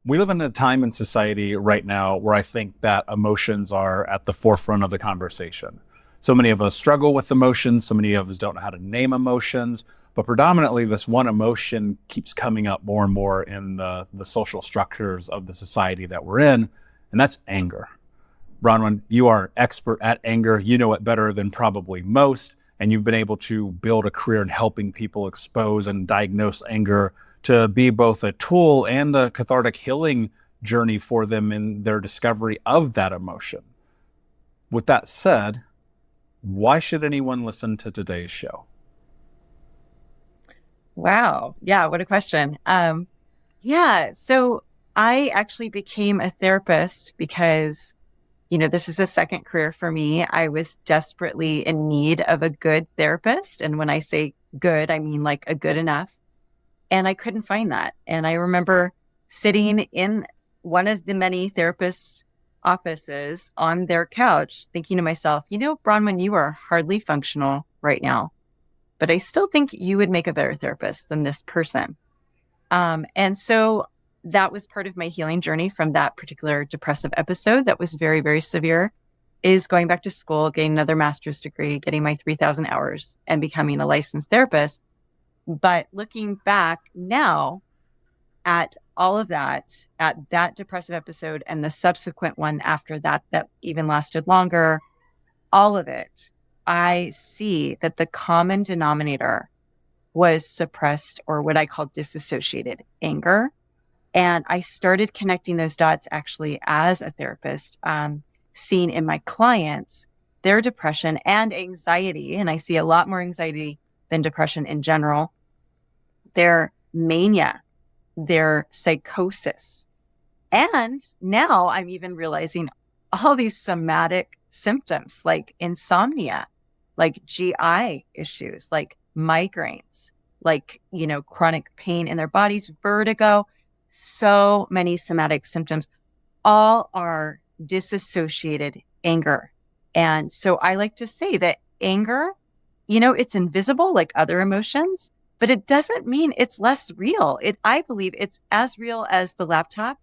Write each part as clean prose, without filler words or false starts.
We live in a time in society right now where I think that emotions are at the forefront of the conversation. So many of us struggle with emotions. So many of us don't know how to name emotions, but predominantly this one emotion keeps coming up more and more in the social structures of the society that we're in, and that's anger. Bronwyn, you are expert at anger. You know it better than probably most, and you've been able to build a career in helping people expose and diagnose anger to be both a tool and a cathartic healing journey for them in their discovery of that emotion. With that said, why should anyone listen to today's show? Wow. Yeah, what a question. So I actually became a therapist because, this is a second career for me. I was desperately in need of a good therapist. And when I say good, I mean like a good enough. And I couldn't find that. And I remember sitting in one of the many therapist offices on their couch, thinking to myself, Bronwyn, you are hardly functional right now, but I still think you would make a better therapist than this person. And so that was part of my healing journey from that particular depressive episode that was very, very severe, is going back to school, getting another master's degree, getting my 3,000 hours and becoming a licensed therapist. But looking back now at all of that, at that depressive episode and the subsequent one after that, that even lasted longer, all of it, I see that the common denominator was suppressed, or what I call disassociated anger. And I started connecting those dots actually as a therapist, seeing in my clients their depression and anxiety. And I see a lot more anxiety than depression in general, their mania, their psychosis. And now I'm even realizing all these somatic symptoms like insomnia, like GI issues, like migraines, like, chronic pain in their bodies, vertigo, so many somatic symptoms, all are disassociated anger. And so I like to say that anger, it's invisible like other emotions, but it doesn't mean it's less real. I believe it's as real as the laptop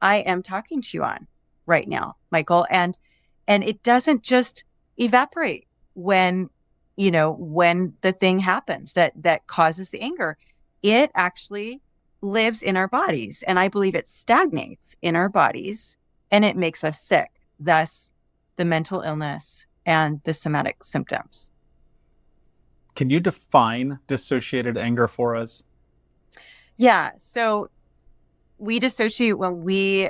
I am talking to you on right now, Michael. And it doesn't just evaporate when the thing happens that causes the anger. It actually lives in our bodies. And I believe it stagnates in our bodies and it makes us sick. Thus, the mental illness and the somatic symptoms. Can you define dissociated anger for us? Yeah. So we dissociate when we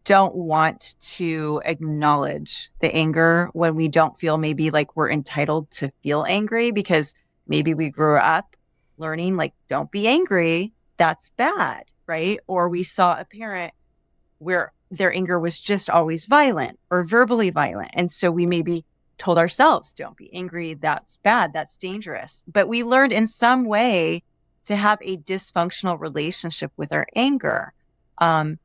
don't want to acknowledge the anger, when we don't feel maybe like we're entitled to feel angry because maybe we grew up learning like, don't be angry. That's bad. Right. Or we saw a parent where their anger was just always violent or verbally violent. And so we maybe told ourselves, don't be angry. That's bad. That's dangerous. But we learned in some way to have a dysfunctional relationship with our anger. And,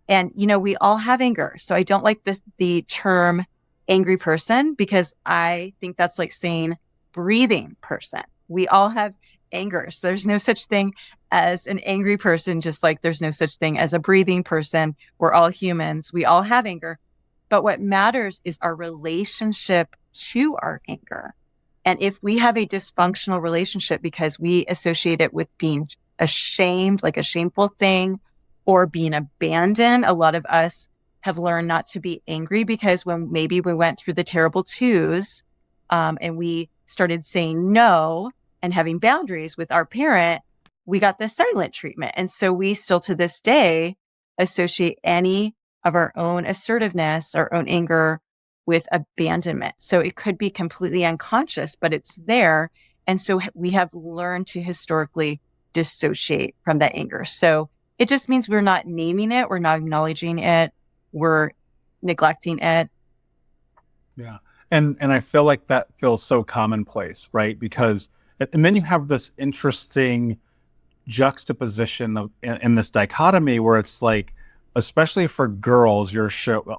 we all have anger. So I don't like the term angry person because I think that's like saying breathing person. We all have anger. So there's no such thing as an angry person, just like there's no such thing as a breathing person. We're all humans. We all have anger. But what matters is our relationship to our anger. And if we have a dysfunctional relationship because we associate it with being ashamed, like a shameful thing, or being abandoned, a lot of us have learned not to be angry because when maybe we went through the terrible twos and we started saying no and having boundaries with our parent, we got the silent treatment. And so we still to this day associate any of our own assertiveness, our own anger with abandonment. So it could be completely unconscious, but it's there. And so we have learned to historically dissociate from that anger. So it just means we're not naming it. We're not acknowledging it. We're neglecting it. Yeah. And I feel like that feels so commonplace, right? Because and then you have this interesting juxtaposition in this dichotomy where it's like, especially for girls,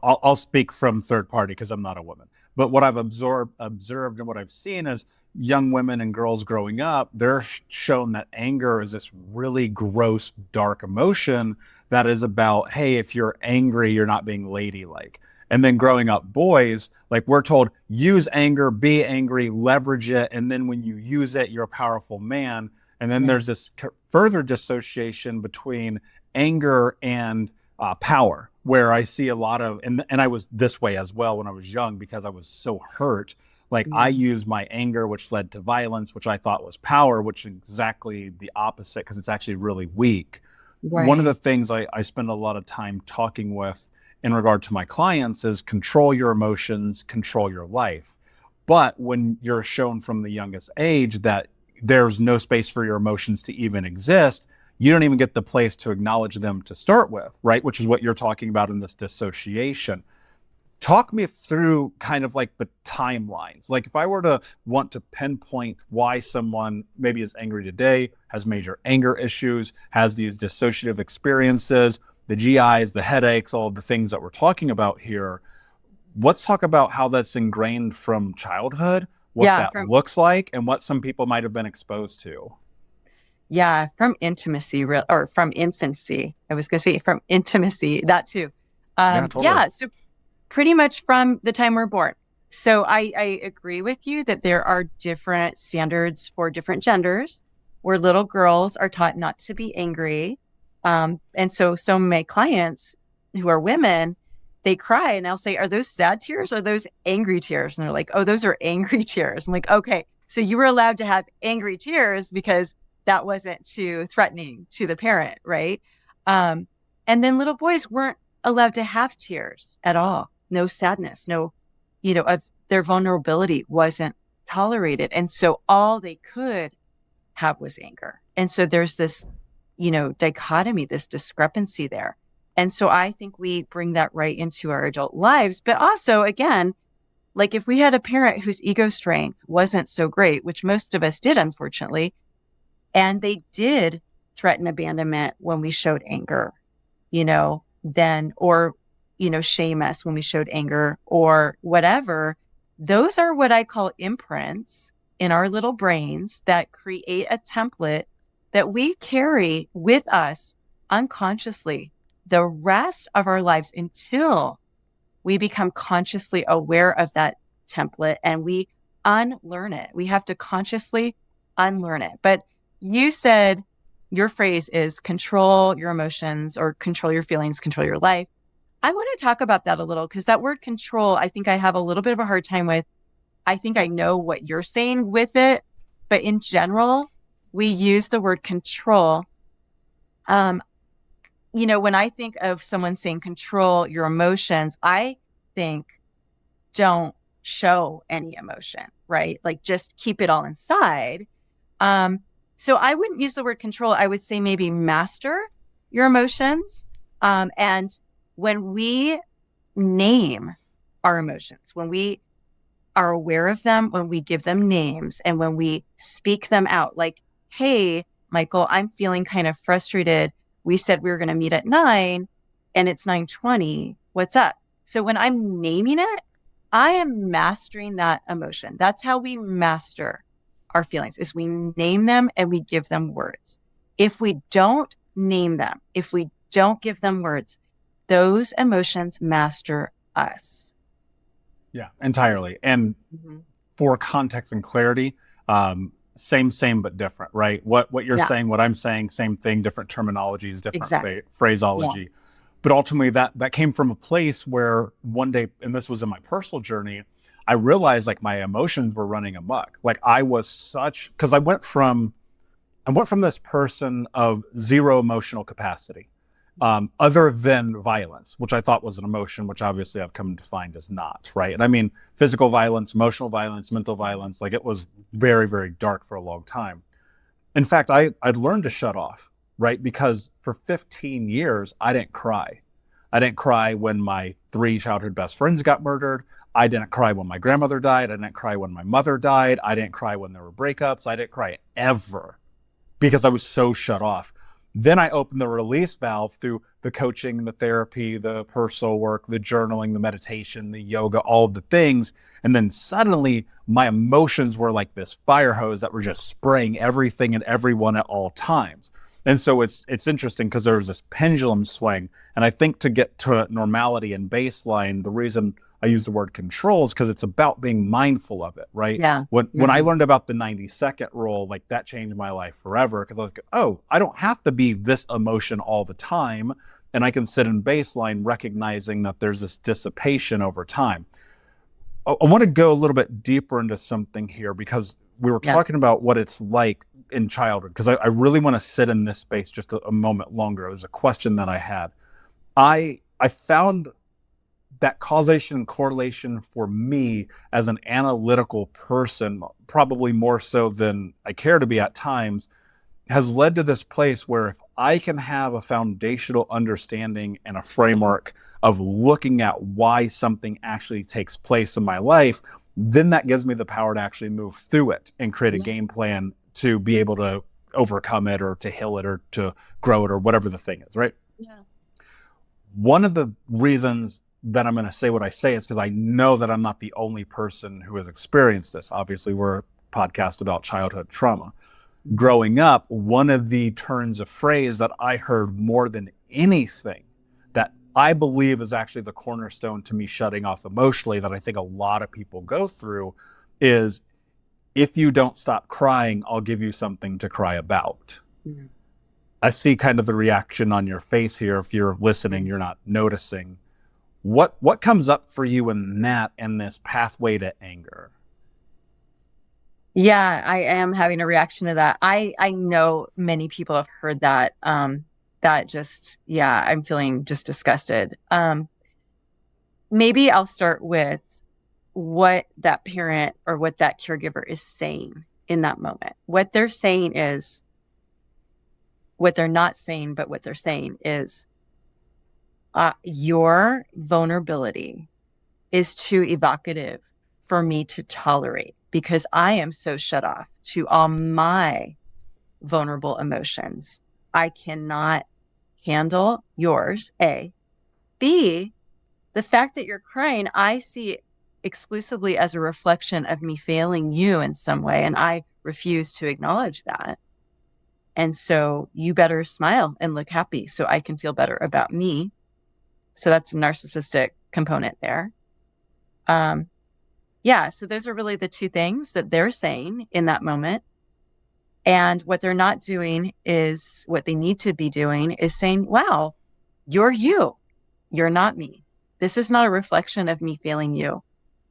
I'll speak from third party because I'm not a woman, but what I've observed and what I've seen is young women and girls growing up, they're shown that anger is this really gross, dark emotion that is about, hey, if you're angry, you're not being ladylike. And then growing up boys, like we're told, use anger, be angry, leverage it. And then when you use it, you're a powerful man. And then there's this further dissociation between anger and power, where I see a lot of, and I was this way as well when I was young because I was so hurt. Like I used my anger, which led to violence, which I thought was power, which is exactly the opposite because it's actually really weak. Right. One of the things I spend a lot of time talking with in regard to my clients is control your emotions, control your life. But when you're shown from the youngest age that there's no space for your emotions to even exist, you don't even get the place to acknowledge them to start with, right? Which is what you're talking about in this dissociation. Talk me through kind of like the timelines. Like if I were to want to pinpoint why someone maybe is angry today, has major anger issues, has these dissociative experiences, the GIs, the headaches, all of the things that we're talking about here, let's talk about how that's ingrained from childhood, what that looks like, and what some people might have been exposed to. Yeah, from intimacy, or from infancy. I was going to say from intimacy, that too. Totally. Yeah, so pretty much from the time we're born. So I agree with you that there are different standards for different genders, where little girls are taught not to be angry. And so some of my clients who are women, they cry and I'll say, are those sad tears or are those angry tears? And they're like, oh, those are angry tears. I'm like, okay, so you were allowed to have angry tears because that wasn't too threatening to the parent, right? And then little boys weren't allowed to have tears at all. No sadness, no, their vulnerability wasn't tolerated. And so all they could have was anger. And so there's this, dichotomy, this discrepancy there. And so I think we bring that right into our adult lives. But also, again, like if we had a parent whose ego strength wasn't so great, which most of us did, unfortunately, and they did threaten abandonment when we showed anger, then, or, shame us when we showed anger or whatever, those are what I call imprints in our little brains that create a template that we carry with us unconsciously the rest of our lives until we become consciously aware of that template and we unlearn it. We have to consciously unlearn it. But you said your phrase is control your emotions or control your feelings, control your life. I want to talk about that a little because that word control, I think I have a little bit of a hard time with. I think I know what you're saying with it, but in general, we use the word control. When I think of someone saying control your emotions, I think don't show any emotion, right? Like just keep it all inside. So I wouldn't use the word control. I would say maybe master your emotions. And when we name our emotions, when we are aware of them, when we give them names and when we speak them out, like, hey, Michael, I'm feeling kind of frustrated. We said we were going to meet at 9 and it's 9:20. What's up? So when I'm naming it, I am mastering that emotion. That's how we master our feelings, is we name them and we give them words. If we don't name them, if we don't give them words, those emotions master us. Yeah, entirely. And for context and clarity, same, but different, right? What you're saying, what I'm saying, same thing, different terminologies, different phraseology. Yeah. But ultimately that came from a place where one day, and this was in my personal journey, I realized like my emotions were running amok. Like I was because I went from this person of zero emotional capacity, other than violence, which I thought was an emotion, which obviously I've come to find is not, right? And I mean, physical violence, emotional violence, mental violence, like it was very, very dark for a long time. In fact, I'd learned to shut off, right? Because for 15 years, I didn't cry. I didn't cry when my 3 childhood best friends got murdered. I didn't cry when my grandmother died. I didn't cry when my mother died. I didn't cry when there were breakups. I didn't cry ever because I was so shut off. Then I opened the release valve through the coaching, the therapy, the personal work, the journaling, the meditation, the yoga, all of the things. And then suddenly my emotions were like this fire hose that were just spraying everything and everyone at all times. And so it's interesting because there's this pendulum swing. And I think to get to normality and baseline, the reason I use the word control is because it's about being mindful of it, right? Yeah. When I learned about the 90-second rule, like that changed my life forever because I was like, oh, I don't have to be this emotion all the time. And I can sit in baseline recognizing that there's this dissipation over time. I want to go a little bit deeper into something here because we were Yeah. talking about what it's like in childhood, because I really want to sit in this space just a moment longer. It was a question that I had. I found that causation and correlation for me as an analytical person, probably more so than I care to be at times, has led to this place where if I can have a foundational understanding and a framework of looking at why something actually takes place in my life, then that gives me the power to actually move through it and create a Yeah. game plan to be able to overcome it or to heal it or to grow it or whatever the thing is, right? Yeah. One of the reasons that I'm going to say what I say is because I know that I'm not the only person who has experienced this. Obviously, we're a podcast about childhood trauma. Growing up, one of the turns of phrase that I heard more than anything that I believe is actually the cornerstone to me shutting off emotionally, that I think a lot of people go through, is if you don't stop crying, I'll give you something to cry about. Mhm. I see kind of the reaction on your face here. If you're listening, you're not noticing. What comes up for you in that and this pathway to anger? Yeah, I am having a reaction to that. I know many people have heard that. That just, yeah, I'm feeling just disgusted. Maybe I'll start with what that parent or what that caregiver is saying in that moment. What they're saying is what they're not saying, but what they're saying is your vulnerability is too evocative for me to tolerate because I am so shut off to all my vulnerable emotions. I cannot handle yours, A. B, the fact that you're crying, I see exclusively as a reflection of me failing you in some way, and I refuse to acknowledge that. And so you better smile and look happy so I can feel better about me. So that's a narcissistic component there. Yeah, so those are really the two things that they're saying in that moment. And what they're not doing is what they need to be doing is saying, wow, you're you. You're not me. This is not a reflection of me failing you.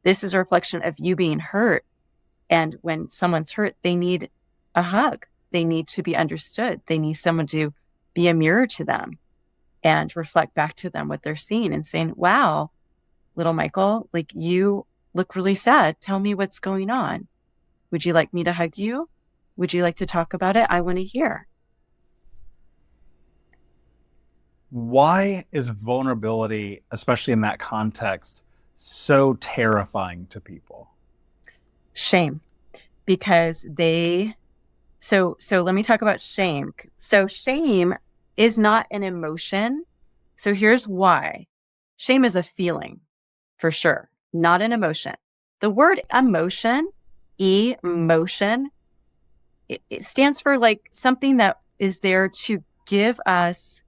This is a reflection of you being hurt. And when someone's hurt, they need a hug. They need to be understood. They need someone to be a mirror to them and reflect back to them what they're seeing and saying, wow, little Michael, like you look really sad. Tell me what's going on. Would you like me to hug you? Would you like to talk about it? I want to hear. Why is vulnerability, especially in that context, so terrifying to people? Shame. Because so let me talk about shame. So shame is not an emotion. So here's why. Shame is a feeling, for sure, not an emotion. The word emotion, emotion, it stands for like something that is there to give us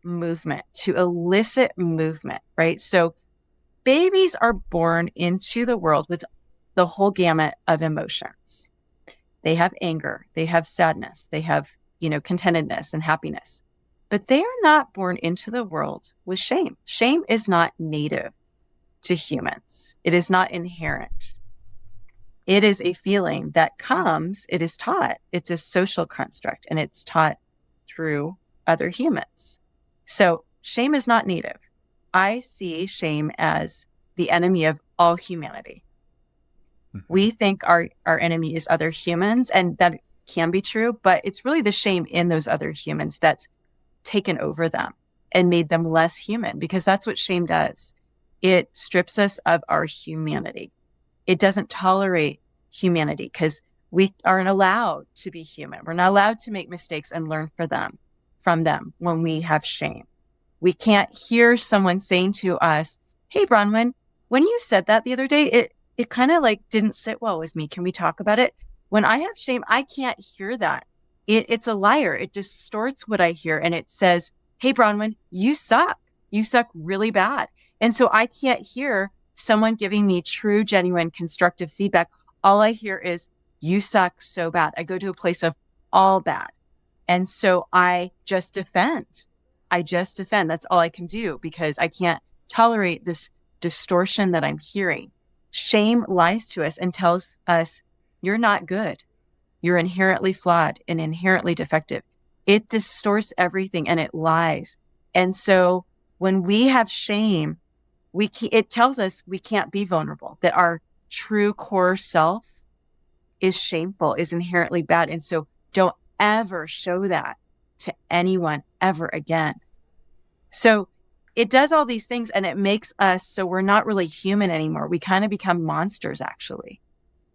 movement, to elicit movement, right? So babies are born into the world with the whole gamut of emotions. They have anger, they have sadness, they have, contentedness and happiness. But they are not born into the world with shame. Shame is not native to humans. It is not inherent. It is a feeling that comes, it is taught. It's a social construct and it's taught through other humans. So shame is not native. I see shame as the enemy of all humanity. We think our enemy is other humans, and that can be true, but it's really the shame in those other humans that's taken over them and made them less human, because that's what shame does. It strips us of our humanity. It doesn't tolerate humanity because we aren't allowed to be human. We're not allowed to make mistakes and learn from them when we have shame. We can't hear someone saying to us, hey, Bronwyn, when you said that the other day, it kind of like didn't sit well with me. Can we talk about it? When I have shame, I can't hear that. it's a liar. It distorts what I hear. And it says, hey, Bronwyn, you suck. You suck really bad. And so I can't hear someone giving me true, genuine, constructive feedback. All I hear is, you suck so bad. I go to a place of all bad. And so I just defend. That's all I can do, because I can't tolerate this distortion that I'm hearing. Shame lies to us and tells us, you're not good. You're inherently flawed and inherently defective. It distorts everything and it lies. And so when we have shame, it tells us we can't be vulnerable, that our true core self is shameful, is inherently bad. And so don't ever show that to anyone ever again. So it does all these things, and it makes us so we're not really human anymore. We kind of become monsters, actually.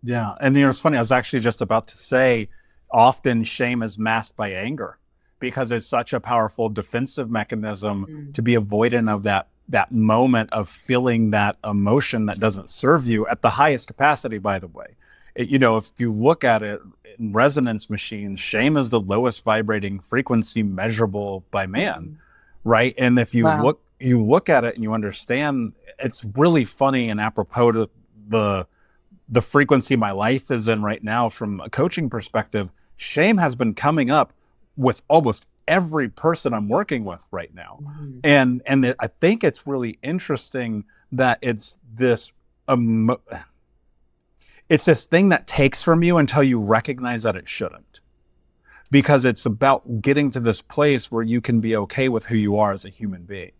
Yeah. And it's funny, I was actually just about to say, often shame is masked by anger because it's such a powerful defensive mechanism to be avoidant of that moment of feeling that emotion that doesn't serve you at the highest capacity, by the way. If you look at it in resonance machines, shame is the lowest vibrating frequency measurable by man, right? And if you look at it and you understand, it's really funny and apropos to the frequency my life is in right now from a coaching perspective. Shame has been coming up with almost every person I'm working with right now. And I think it's really interesting that it's this it's this thing that takes from you until you recognize that it shouldn't. Because it's about getting to this place where you can be okay with who you are as a human being.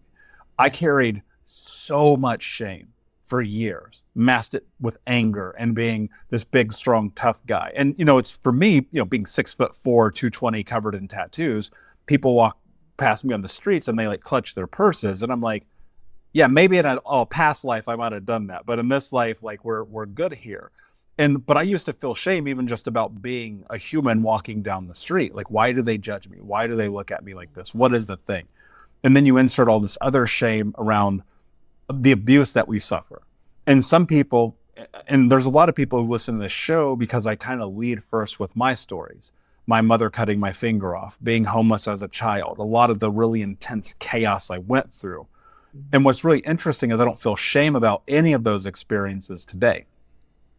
I carried so much shame for years, masked it with anger and being this big, strong, tough guy. And, it's for me, being 6'4", 220, covered in tattoos, people walk past me on the streets and they like clutch their purses. And I'm like, yeah, maybe in a past life, I might've done that. But in this life, like we're good here. But I used to feel shame even just about being a human walking down the street. Like, why do they judge me? Why do they look at me like this? What is the thing? And then you insert all this other shame around the abuse that we suffer. And some people, and there's a lot of people who listen to this show because I kind of lead first with my stories. My mother cutting my finger off, being homeless as a child, a lot of the really intense chaos I went through. And what's really interesting is I don't feel shame about any of those experiences today.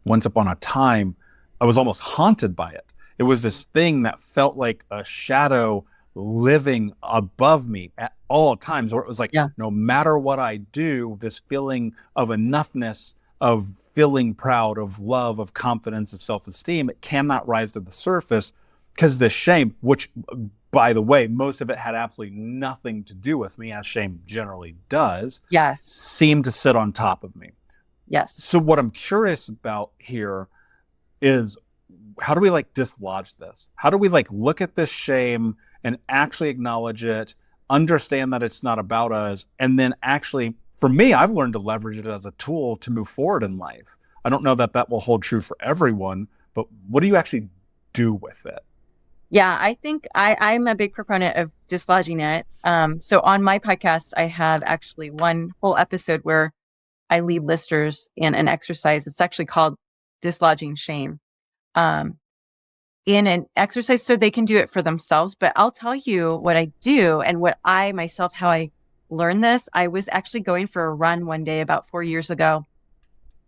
Once upon a time, I was almost haunted by it. It was this thing that felt like a shadow living above me at all times, where it was like, no matter what I do, this feeling of enoughness, of feeling proud, of love, of confidence, of self-esteem, it cannot rise to the surface because this shame, which, by the way, most of it had absolutely nothing to do with me, as shame generally does, seemed to sit on top of me. Yes. So what I'm curious about here is, how do we dislodge this? How do we look at this shame and actually acknowledge it, understand that it's not about us, and then actually, for me, I've learned to leverage it as a tool to move forward in life. I don't know that will hold true for everyone, but what do you actually do with it? Yeah, I think I'm a big proponent of dislodging it. So on my podcast, I have actually one whole episode where I lead listeners in an exercise. It's actually called Dislodging Shame. In an exercise so they can do it for themselves. But I'll tell you what I do and what I myself, how I learned this. I was actually going for a run one day about 4 years ago,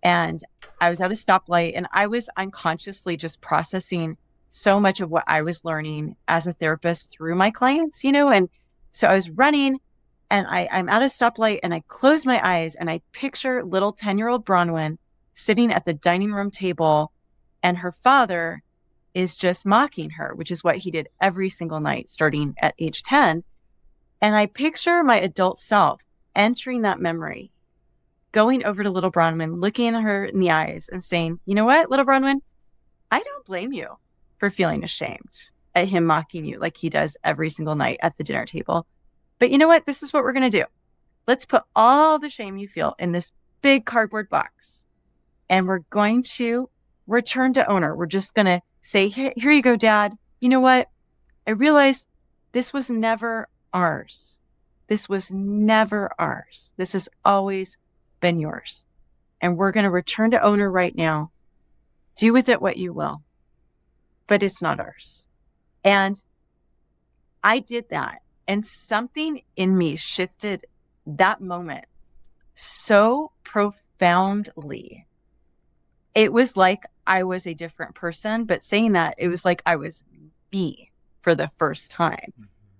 and I was at a stoplight, and I was unconsciously just processing so much of what I was learning as a therapist through my clients, and so I was running, and I'm at a stoplight, and I close my eyes and I picture little 10-year-old Bronwyn sitting at the dining room table, and her father is just mocking her, which is what he did every single night starting at age 10. And I picture my adult self entering that memory, going over to little Bronwyn, looking at her in the eyes and saying, you know what, little Bronwyn, I don't blame you for feeling ashamed at him mocking you like he does every single night at the dinner table. But you know what? This is what we're going to do. Let's put all the shame you feel in this big cardboard box, and we're going to return to owner. We're just going to say, here you go, Dad. You know what? I realized this was never ours. This was never ours. This has always been yours. And we're going to return to owner right now. Do with it what you will. But it's not ours. And I did that. And something in me shifted that moment so profoundly. It was like I was a different person, but saying that, it was like I was me for the first time.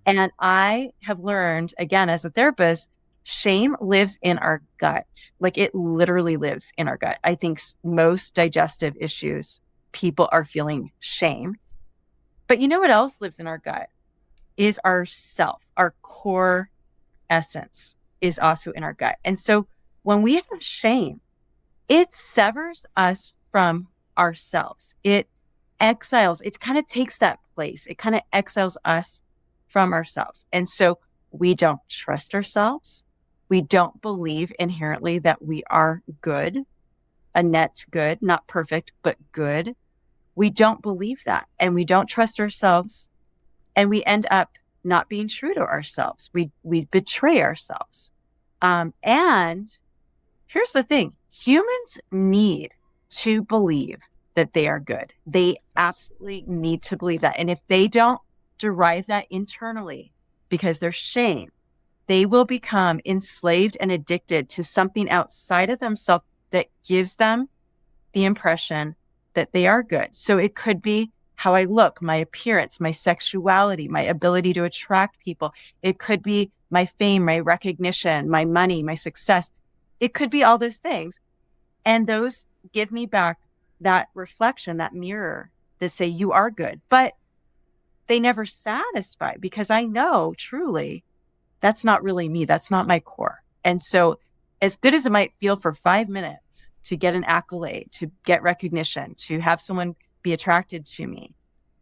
And I have learned, again, as a therapist, shame lives in our gut. Like it literally lives in our gut. I think most digestive issues, people are feeling shame. But you know what else lives in our gut? Is our self, our core essence is also in our gut. And so when we have shame, it severs us from ourselves. It exiles, it kind of takes that place. It kind of exiles us from ourselves. And so we don't trust ourselves. We don't believe inherently that we are good, a net good, not perfect, but good. We don't believe that. And we don't trust ourselves. And we end up not being true to ourselves. We betray ourselves. And here's the thing. Humans need to believe that they are good. They absolutely need to believe that. And if they don't derive that internally because there's shame, they will become enslaved and addicted to something outside of themselves that gives them the impression that they are good. So it could be how I look, my appearance, my sexuality, my ability to attract people. It could be my fame, my recognition, my money, my success. It could be all those things. And those give me back that reflection, that mirror that say, you are good. But they never satisfy because I know truly that's not really me. That's not my core. And so as good as it might feel for 5 minutes to get an accolade, to get recognition, to have someone be attracted to me,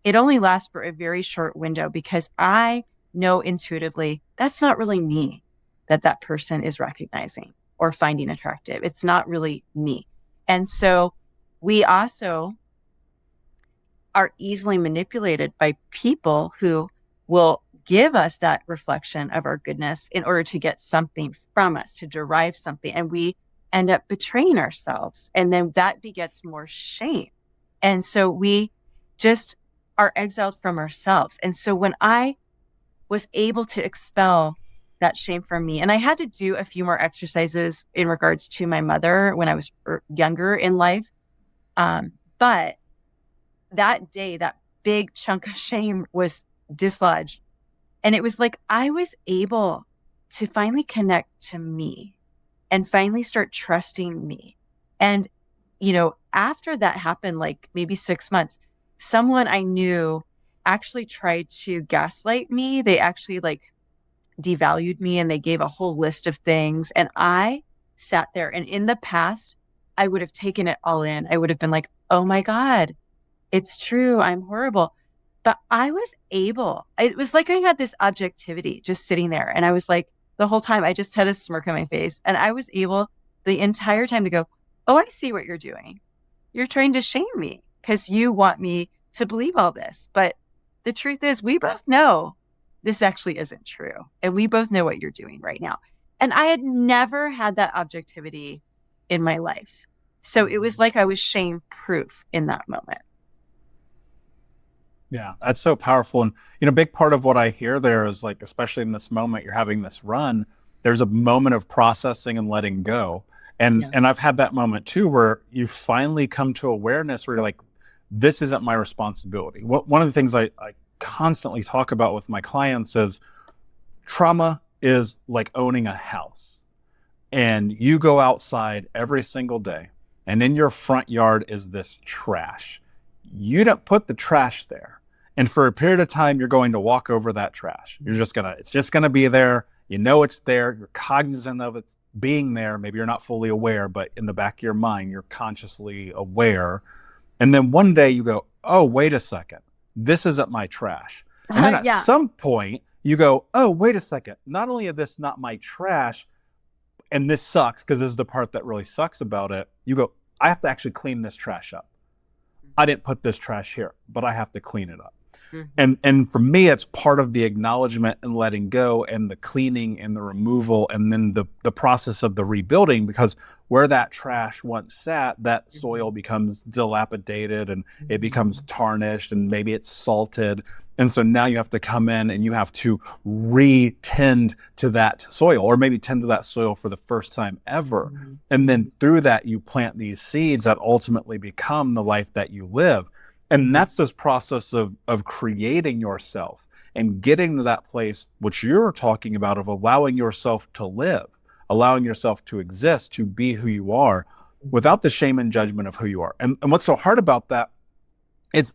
it only lasts for a very short window because I know intuitively that's not really me that person is recognizing or finding attractive. It's not really me. And so we also are easily manipulated by people who will give us that reflection of our goodness in order to get something from us, to derive something. And we end up betraying ourselves. And then that begets more shame. And so we just are exiled from ourselves. And so when I was able to expel that shame from me, and I had to do a few more exercises in regards to my mother when I was younger in life. But that day, that big chunk of shame was dislodged. And it was like I was able to finally connect to me and finally start trusting me. And, you know, after that happened, like maybe 6 months, someone I knew actually tried to gaslight me. They actually like devalued me and they gave a whole list of things. And I sat there, and in the past, I would have taken it all in. I would have been like, oh my God, it's true. I'm horrible. But I was able, it was like I had this objectivity just sitting there. And I was like, the whole time I just had a smirk on my face. And I was able the entire time to go, oh, I see what you're doing. You're trying to shame me because you want me to believe all this. But the truth is, we both know this actually isn't true. And we both know what you're doing right now. And I had never had that objectivity in my life. So it was like I was shame proof in that moment. Yeah, that's so powerful. And, you know, a big part of what I hear there is like, especially in this moment, you're having this run, there's a moment of processing and letting go. And I've had that moment too, where you finally come to awareness where you're like, this isn't my responsibility. One of the things I constantly talk about with my clients is trauma is like owning a house. And you go outside every single day, and in your front yard is this trash. You don't put the trash there. And for a period of time, you're going to walk over that trash. It's just gonna be there. You know it's there. You're cognizant of it being there. Maybe you're not fully aware, but in the back of your mind, you're consciously aware. And then one day you go, oh, wait a second. This isn't my trash. And then at some point you go, oh, wait a second. Not only is this not my trash, and this sucks, because this is the part that really sucks about it. You go, I have to actually clean this trash up. I didn't put this trash here, but I have to clean it up. Mhm. And for me, it's part of the acknowledgement and letting go and the cleaning and the removal and then the process of the rebuilding, because where that trash once sat, that soil Mhm. becomes dilapidated and it becomes Mhm. tarnished and maybe it's salted. And so now you have to come in and you have to re-tend to that soil, or maybe tend to that soil for the first time ever. Mhm. And then Mhm. through that, you plant these seeds that ultimately become the life that you live. And Mhm. that's this process of creating yourself and getting to that place which you're talking about, of allowing yourself to live, allowing yourself to exist, to be who you are Mhm. without the shame and judgment of who you are. And what's so hard about that, it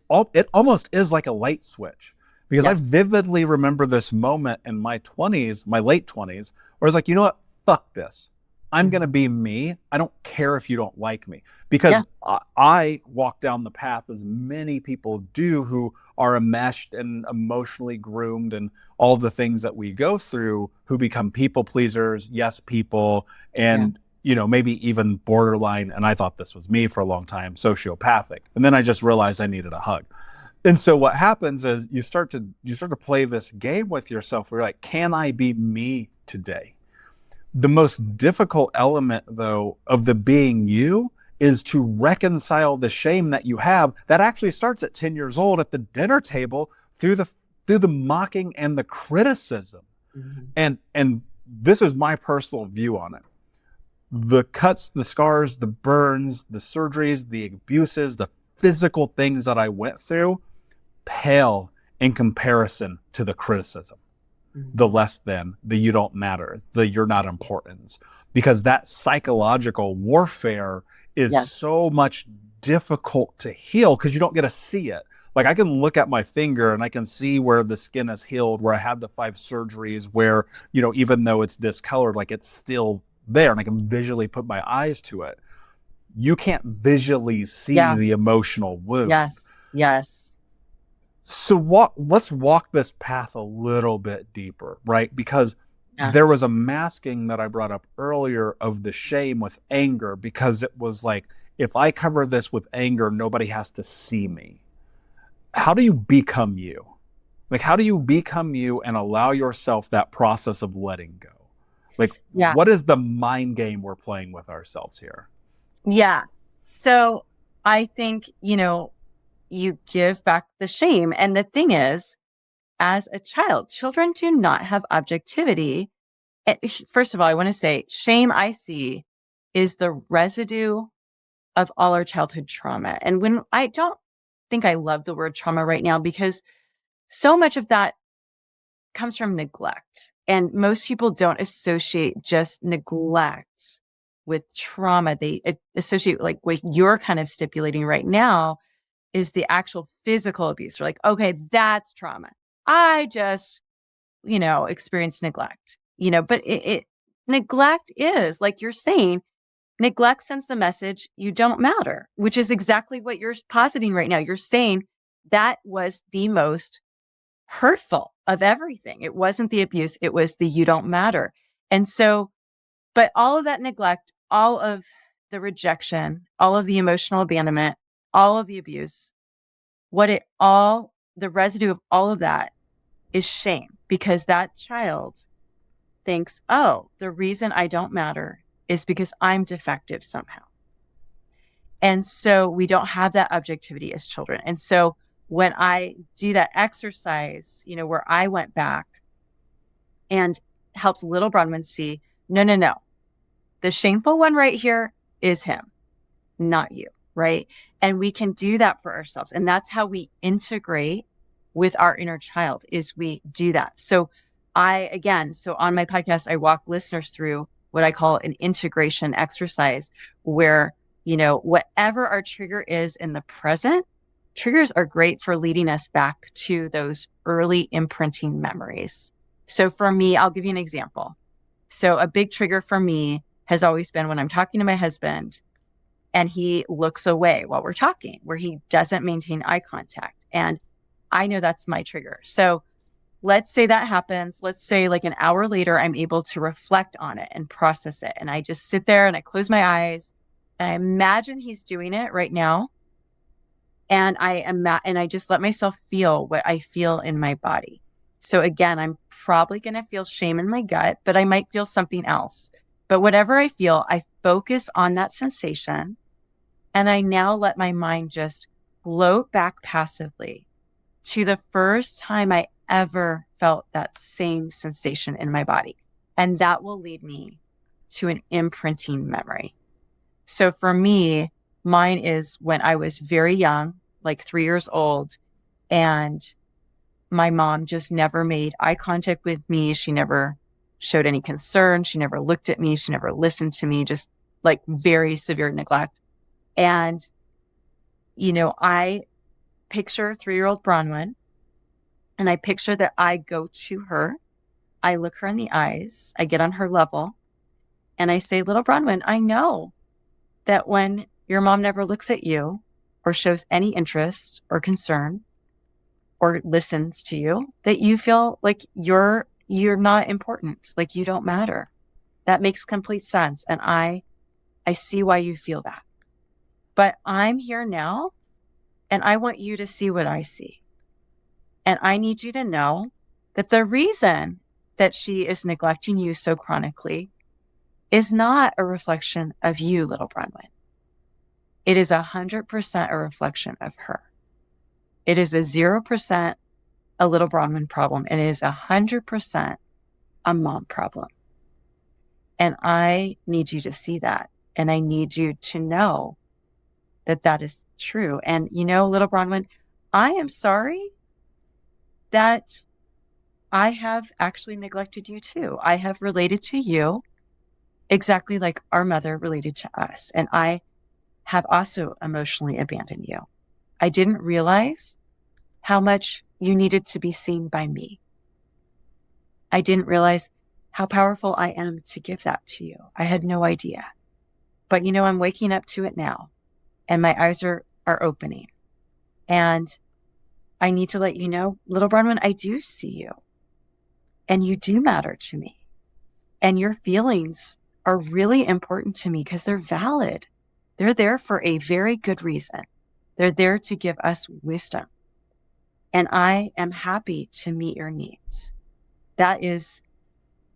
almost is like a light switch, because I Yes. vividly remember this moment in my 20s, my late 20s, where I was like, you know what? Fuck this. I'm going to Mhm. be me. I don't care if you don't like me, Yeah. because I walk down the path as many people do who are enmeshed and emotionally groomed and all the things that we go through, who become people pleasers, yes people, Yeah. and maybe even borderline, and I thought this was me for a long time, sociopathic. And then I just realized I needed a hug. And so what happens is you start to play this game with yourself where you're like, can I be me today? The most difficult element, though, of the being you is to reconcile the shame that you have that actually starts at 10 years old at the dinner table, through the mocking and the criticism. Mhm. And this is my personal view on it. The cuts, the scars, the burns, the surgeries, the abuses, the physical things that I went through pale in comparison to the criticism, the Mhm. less than, the you don't matter, the you're not important. Because that psychological warfare is Yes. so much difficult to heal because you don't get to see it. Like, I can look at my finger and I can see where the skin is healed, where I had the 5 surgeries, where, even though it's discolored, like, it's still there and I can visually put my eyes to it. You can't visually see Yeah. the emotional wound. Yes. Yes. So let's walk this path a little bit deeper, right? Because Yeah. there was a masking that I brought up earlier of the shame with anger, because it was like, if I cover this with anger, nobody has to see me. How do you become you? Like, how do you become you and allow yourself that process of letting go? Like, Yeah. what is the mind game we're playing with ourselves here? Yeah. So I think, you give back the shame. And the thing is, as a child, children do not have objectivity. First of all, I want to say shame I see is the residue of all our childhood trauma. And when I don't think I love the word trauma right now, because so much of that comes from neglect. And most people don't associate just neglect with trauma. They associate, like what you're kind of stipulating right now, is the actual physical abuse. They're like, okay, that's trauma. I just, experienced neglect, but neglect is, like you're saying, neglect sends the message you don't matter, which is exactly what you're positing right now. You're saying that was the most hurtful of everything. It wasn't the abuse, it was the you don't matter. And so, but all of that neglect, all of the rejection, all of the emotional abandonment, all of the abuse, the residue of all of that is shame, because that child thinks, oh, the reason I don't matter is because I'm defective somehow. And so we don't have that objectivity as children. And so when I do that exercise, where I went back and helped little Bronwyn see, no, no, no. The shameful one right here is him, not you. Right. And we can do that for ourselves. And that's how we integrate with our inner child, is we do that. So so on my podcast, I walk listeners through what I call an integration exercise, where, whatever our trigger is in the present, triggers are great for leading us back to those early imprinting memories. So for me, I'll give you an example. So a big trigger for me has always been when I'm talking to my husband and he looks away while we're talking, where he doesn't maintain eye contact. And I know that's my trigger. So let's say that happens. Let's say like an hour later, I'm able to reflect on it and process it. And I just sit there and I close my eyes and I imagine he's doing it right now. And and I just let myself feel what I feel in my body. So again, I'm probably going to feel shame in my gut, but I might feel something else. But whatever I feel, I focus on that sensation. And I now let my mind just float back passively to the first time I ever felt that same sensation in my body. And that will lead me to an imprinting memory. So for me, mine is when I was very young, like 3 years old, and my mom just never made eye contact with me. She never showed any concern. She never looked at me. She never listened to me, just like very severe neglect. And, I picture 3-year-old Bronwyn, and I picture that I go to her, I look her in the eyes, I get on her level, and I say, little Bronwyn, I know that when your mom never looks at you or shows any interest or concern or listens to you, that you feel like you're not important, like you don't matter. That makes complete sense. And I see why you feel that. But I'm here now, and I want you to see what I see. And I need you to know that the reason that she is neglecting you so chronically is not a reflection of you, little Bronwyn. It is 100% a reflection of her. It is a 0% a little Bronwyn problem, and it is 100% a mom problem. And I need you to see that. And I need you to know that that is true. And little Bronwyn, I am sorry that I have actually neglected you too. I have related to you exactly like our mother related to us. And I have also emotionally abandoned you. I didn't realize how much you needed to be seen by me. I didn't realize how powerful I am to give that to you. I had no idea. But I'm waking up to it now, and my eyes are opening. And I need to let you know, little Bronwyn, I do see you. And you do matter to me. And your feelings are really important to me because they're valid. They're there for a very good reason. They're there to give us wisdom. And I am happy to meet your needs. That is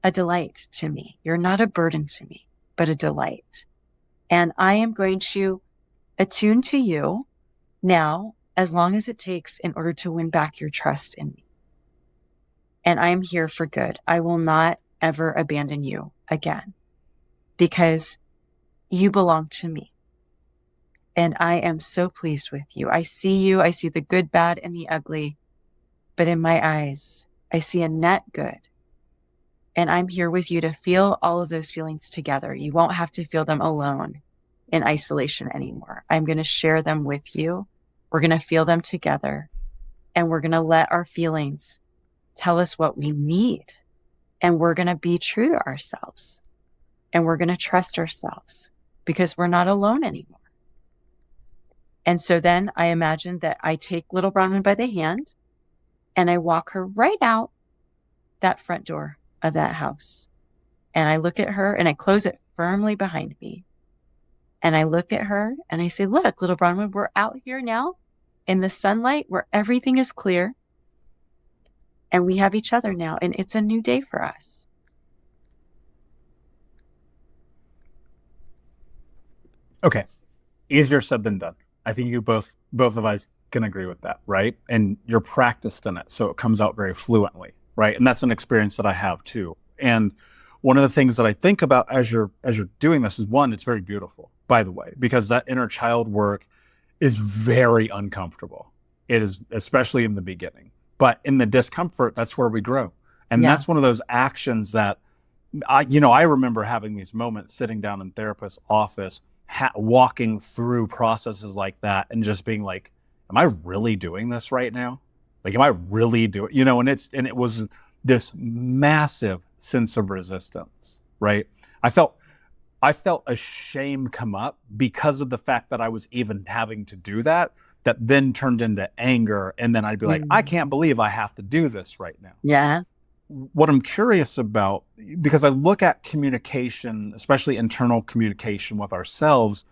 a delight to me. You're not a burden to me, but a delight. And I am going to attune to you now, as long as it takes in order to win back your trust in me. And I am here for good. I will not ever abandon you again, because you belong to me. And I am so pleased with you. I see you. I see the good, bad, and the ugly. But in my eyes, I see a net good. And I'm here with you to feel all of those feelings together. You won't have to feel them alone in isolation anymore. I'm going to share them with you. We're going to feel them together. And we're going to let our feelings tell us what we need. And we're going to be true to ourselves. And we're going to trust ourselves, because we're not alone anymore. And so then I imagine that I take little Bronwyn by the hand, and I walk her right out that front door of that house. And I look at her, and I close it firmly behind me. And I look at her, and I say, look, little Bronwyn, we're out here now in the sunlight where everything is clear. And we have each other now, and it's a new day for us. Okay. Easier said than done. I think you both of us can agree with that, right? And you're practiced in it, so it comes out very fluently, right? And that's an experience that I have too. And one of the things that I think about as you're doing this is, one, it's very beautiful, by the way, because that inner child work is very uncomfortable. It is, especially in the beginning. But in the discomfort, that's where we grow. And that's one of those actions that I remember having these moments sitting down in therapist's office, walking through processes like that, and just being like, am I really doing this right now? Like, am I really doing, and it was this massive sense of resistance, right? I felt a shame come up because of the fact that I was even having to do that then turned into anger. And then I'd be like, I can't believe I have to do this right now. Yeah. What I'm curious about, because I look at communication, especially internal communication with ourselves,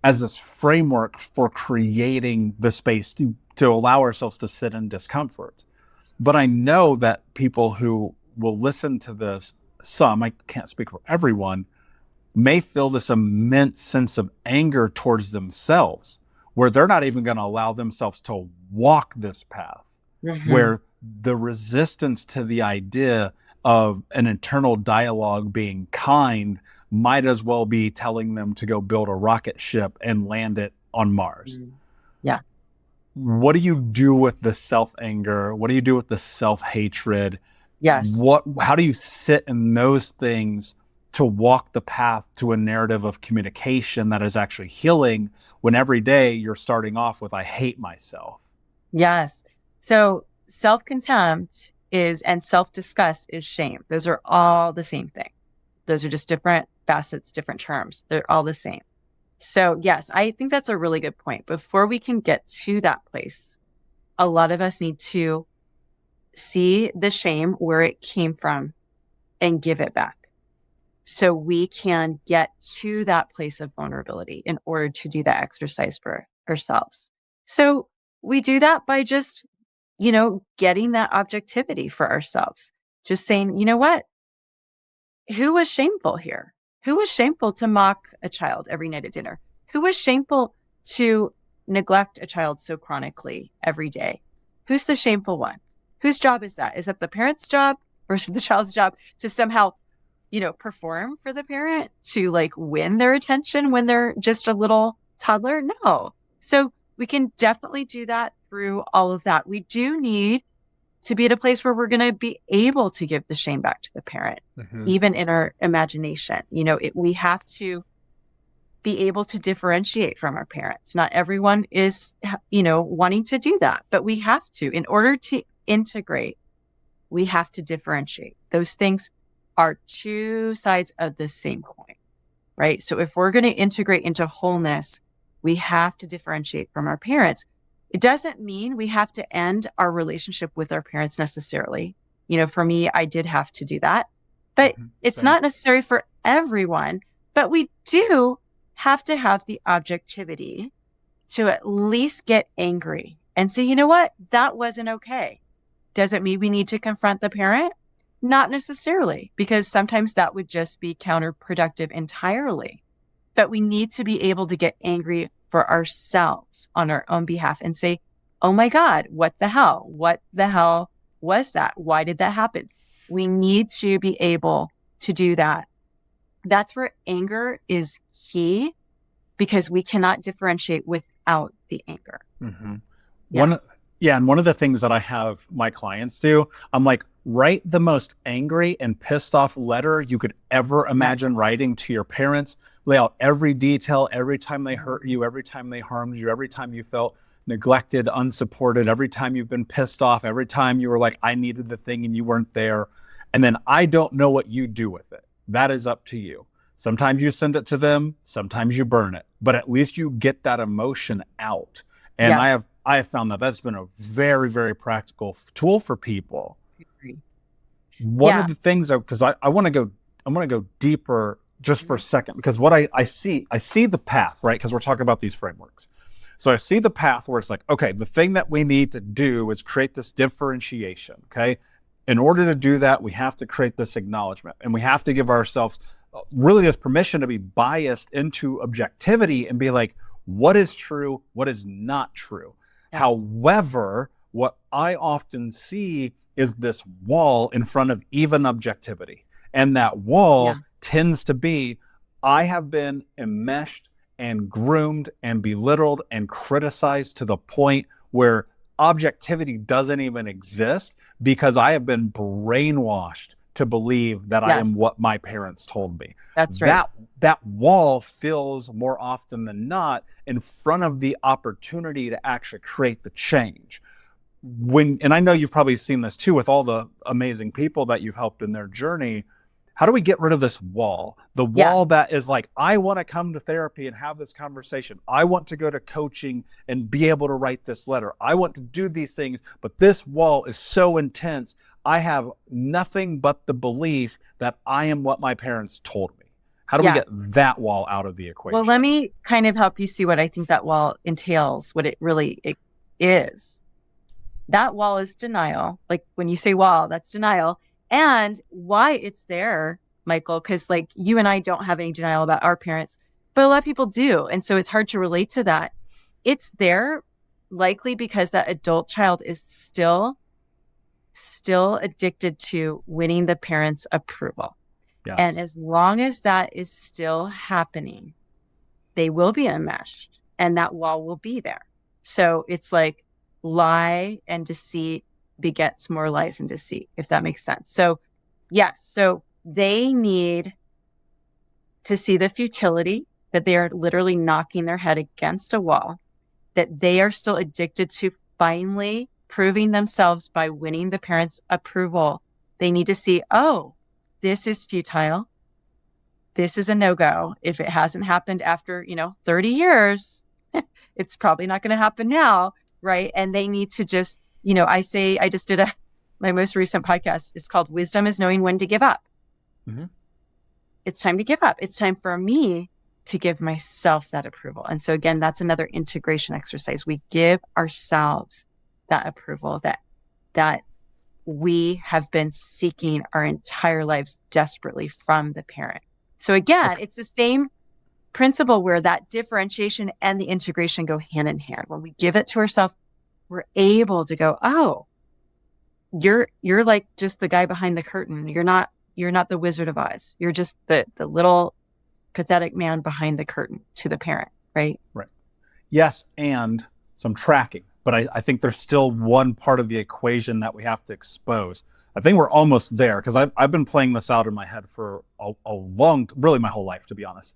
as this framework for creating the space to allow ourselves to sit in discomfort. But I know that people who will listen to this, some, I can't speak for everyone, may feel this immense sense of anger towards themselves, where they're not even going to allow themselves to walk this path, where the resistance to the idea of an internal dialogue being kind might as well be telling them to go build a rocket ship and land it on Mars. Yeah. What do you do with the self-anger? What do you do with the self-hatred? Yes. How do you sit in those things to walk the path to a narrative of communication that is actually healing, when every day you're starting off with, I hate myself? Yes. So self-contempt and self-disgust is shame. Those are all the same thing. Those are just different facets, different terms. They're all the same. So yes, I think that's a really good point. Before we can get to that place, a lot of us need to see the shame where it came from and give it back, so we can get to that place of vulnerability in order to do that exercise for ourselves. So we do that by just, getting that objectivity for ourselves. Just saying, you know what? Who was shameful here? Who was shameful to mock a child every night at dinner? Who was shameful to neglect a child so chronically every day? Who's the shameful one? Whose job is that? Is that the parent's job versus the child's job to somehow, perform for the parent, to win their attention when they're just a little toddler? No. So we can definitely do that through all of that. We do need to be at a place where we're going to be able to give the shame back to the parent, even in our imagination. We have to be able to differentiate from our parents. Not everyone is, wanting to do that, but we have to. In order to integrate, we have to differentiate. Those things are two sides of the same coin, right? So if we're going to integrate into wholeness, we have to differentiate from our parents. It doesn't mean we have to end our relationship with our parents necessarily. For me, I did have to do that, but it's not necessary for everyone. But we do have to have the objectivity to at least get angry and say, you know what, that wasn't okay. Does it mean we need to confront the parent? Not necessarily, because sometimes that would just be counterproductive entirely. But we need to be able to get angry for ourselves on our own behalf and say, oh my God, what the hell? What the hell was that? Why did that happen? We need to be able to do that. That's where anger is key, because we cannot differentiate without the anger. And one of the things that I have my clients do, I'm like, write the most angry and pissed off letter you could ever imagine writing to your parents. Lay out every detail, every time they hurt you, every time they harmed you, every time you felt neglected, unsupported, every time you've been pissed off, every time you were like, I needed the thing and you weren't there. And then I don't know what you do with it. That is up to you. Sometimes you send it to them, sometimes you burn it, but at least you get that emotion out. And I have found that that's been a very, very practical tool for people. One of the things, because I want to go deeper just for a second, because what I see the path, right? Because we're talking about these frameworks. So I see the path where it's like, okay, the thing that we need to do is create this differentiation, okay? In order to do that, we have to create this acknowledgement, and we have to give ourselves really this permission to be biased into objectivity and be like, what is true? What is not true? Yes. However, what I often see is this wall in front of even objectivity. And that wall tends to be, I have been enmeshed and groomed and belittled and criticized to the point where objectivity doesn't even exist, because I have been brainwashed to believe that I am what my parents told me. That's right. That wall fills more often than not in front of the opportunity to actually create the change. And I know you've probably seen this too with all the amazing people that you've helped in their journey. How do we get rid of this wall? The wall that is like, I want to come to therapy and have this conversation. I want to go to coaching and be able to write this letter. I want to do these things, but this wall is so intense. I have nothing but the belief that I am what my parents told me. How do we get that wall out of the equation? Well, let me kind of help you see what I think that wall entails, what it really is. That wall is denial. Like when you say wall, that's denial. And why it's there, Michael, because like you and I don't have any denial about our parents, but a lot of people do. And so it's hard to relate to that. It's there likely because that adult child is still addicted to winning the parents' approval. Yes. And as long as that is still happening, they will be enmeshed and that wall will be there. So it's like lie and deceit begets more lies and deceit, if that makes sense. So yes, so they need to see the futility that they are literally knocking their head against a wall, that they are still addicted to finally proving themselves by winning the parents' approval. They need to see, oh, this is futile. This is a no-go. If it hasn't happened after, 30 years, it's probably not going to happen now, right? And they need to just, I just did my most recent podcast. It's called Wisdom is Knowing When to Give Up. Mm-hmm. It's time to give up. It's time for me to give myself that approval. And so again, that's another integration exercise. We give ourselves that approval that we have been seeking our entire lives desperately from the parent. So again, It's the same principle where that differentiation and the integration go hand in hand. When we give it to ourselves, we're able to go, oh, you're like just the guy behind the curtain. You're not the Wizard of Oz. You're just the little pathetic man behind the curtain to the parent, right? Right. Yes, and some tracking. But I think there's still one part of the equation that we have to expose. I think we're almost there because I've been playing this out in my head for really my whole life, to be honest.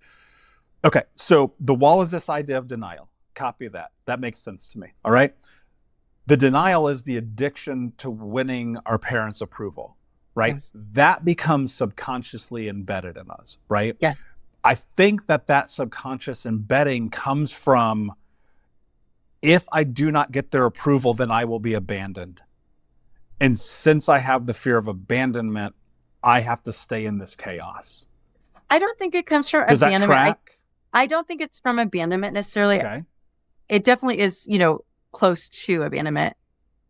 Okay, so the wall is this idea of denial. Copy that. That makes sense to me. All right. The denial is the addiction to winning our parents' approval, right? Yes. That becomes subconsciously embedded in us, right? Yes. I think that subconscious embedding comes from, if I do not get their approval, then I will be abandoned. And since I have the fear of abandonment, I have to stay in this chaos. I don't think it comes from Does abandonment. that track? I don't think it's from abandonment necessarily. Okay. It definitely is, close to abandonment.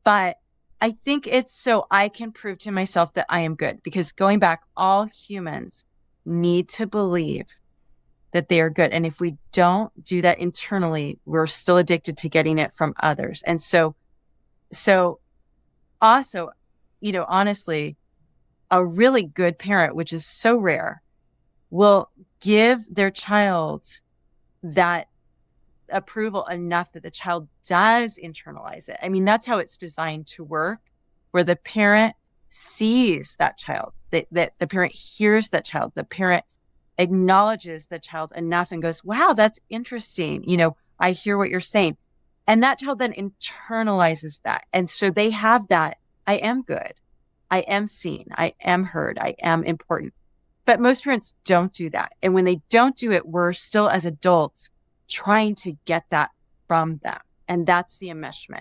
But I think it's so I can prove to myself that I am good. Because going back, all humans need to believe that they are good. And if we don't do that internally, we're still addicted to getting it from others. And so also, honestly, a really good parent, which is so rare, will give their child that approval enough that the child does internalize it. I mean, that's how it's designed to work, where the parent sees that child, that the parent hears that child, the parent acknowledges the child enough and goes, wow, that's interesting. I hear what you're saying. And that child then internalizes that. And so they have that, I am good. I am seen. I am heard. I am important. But most parents don't do that. And when they don't do it, we're still as adults trying to get that from them. And that's the enmeshment.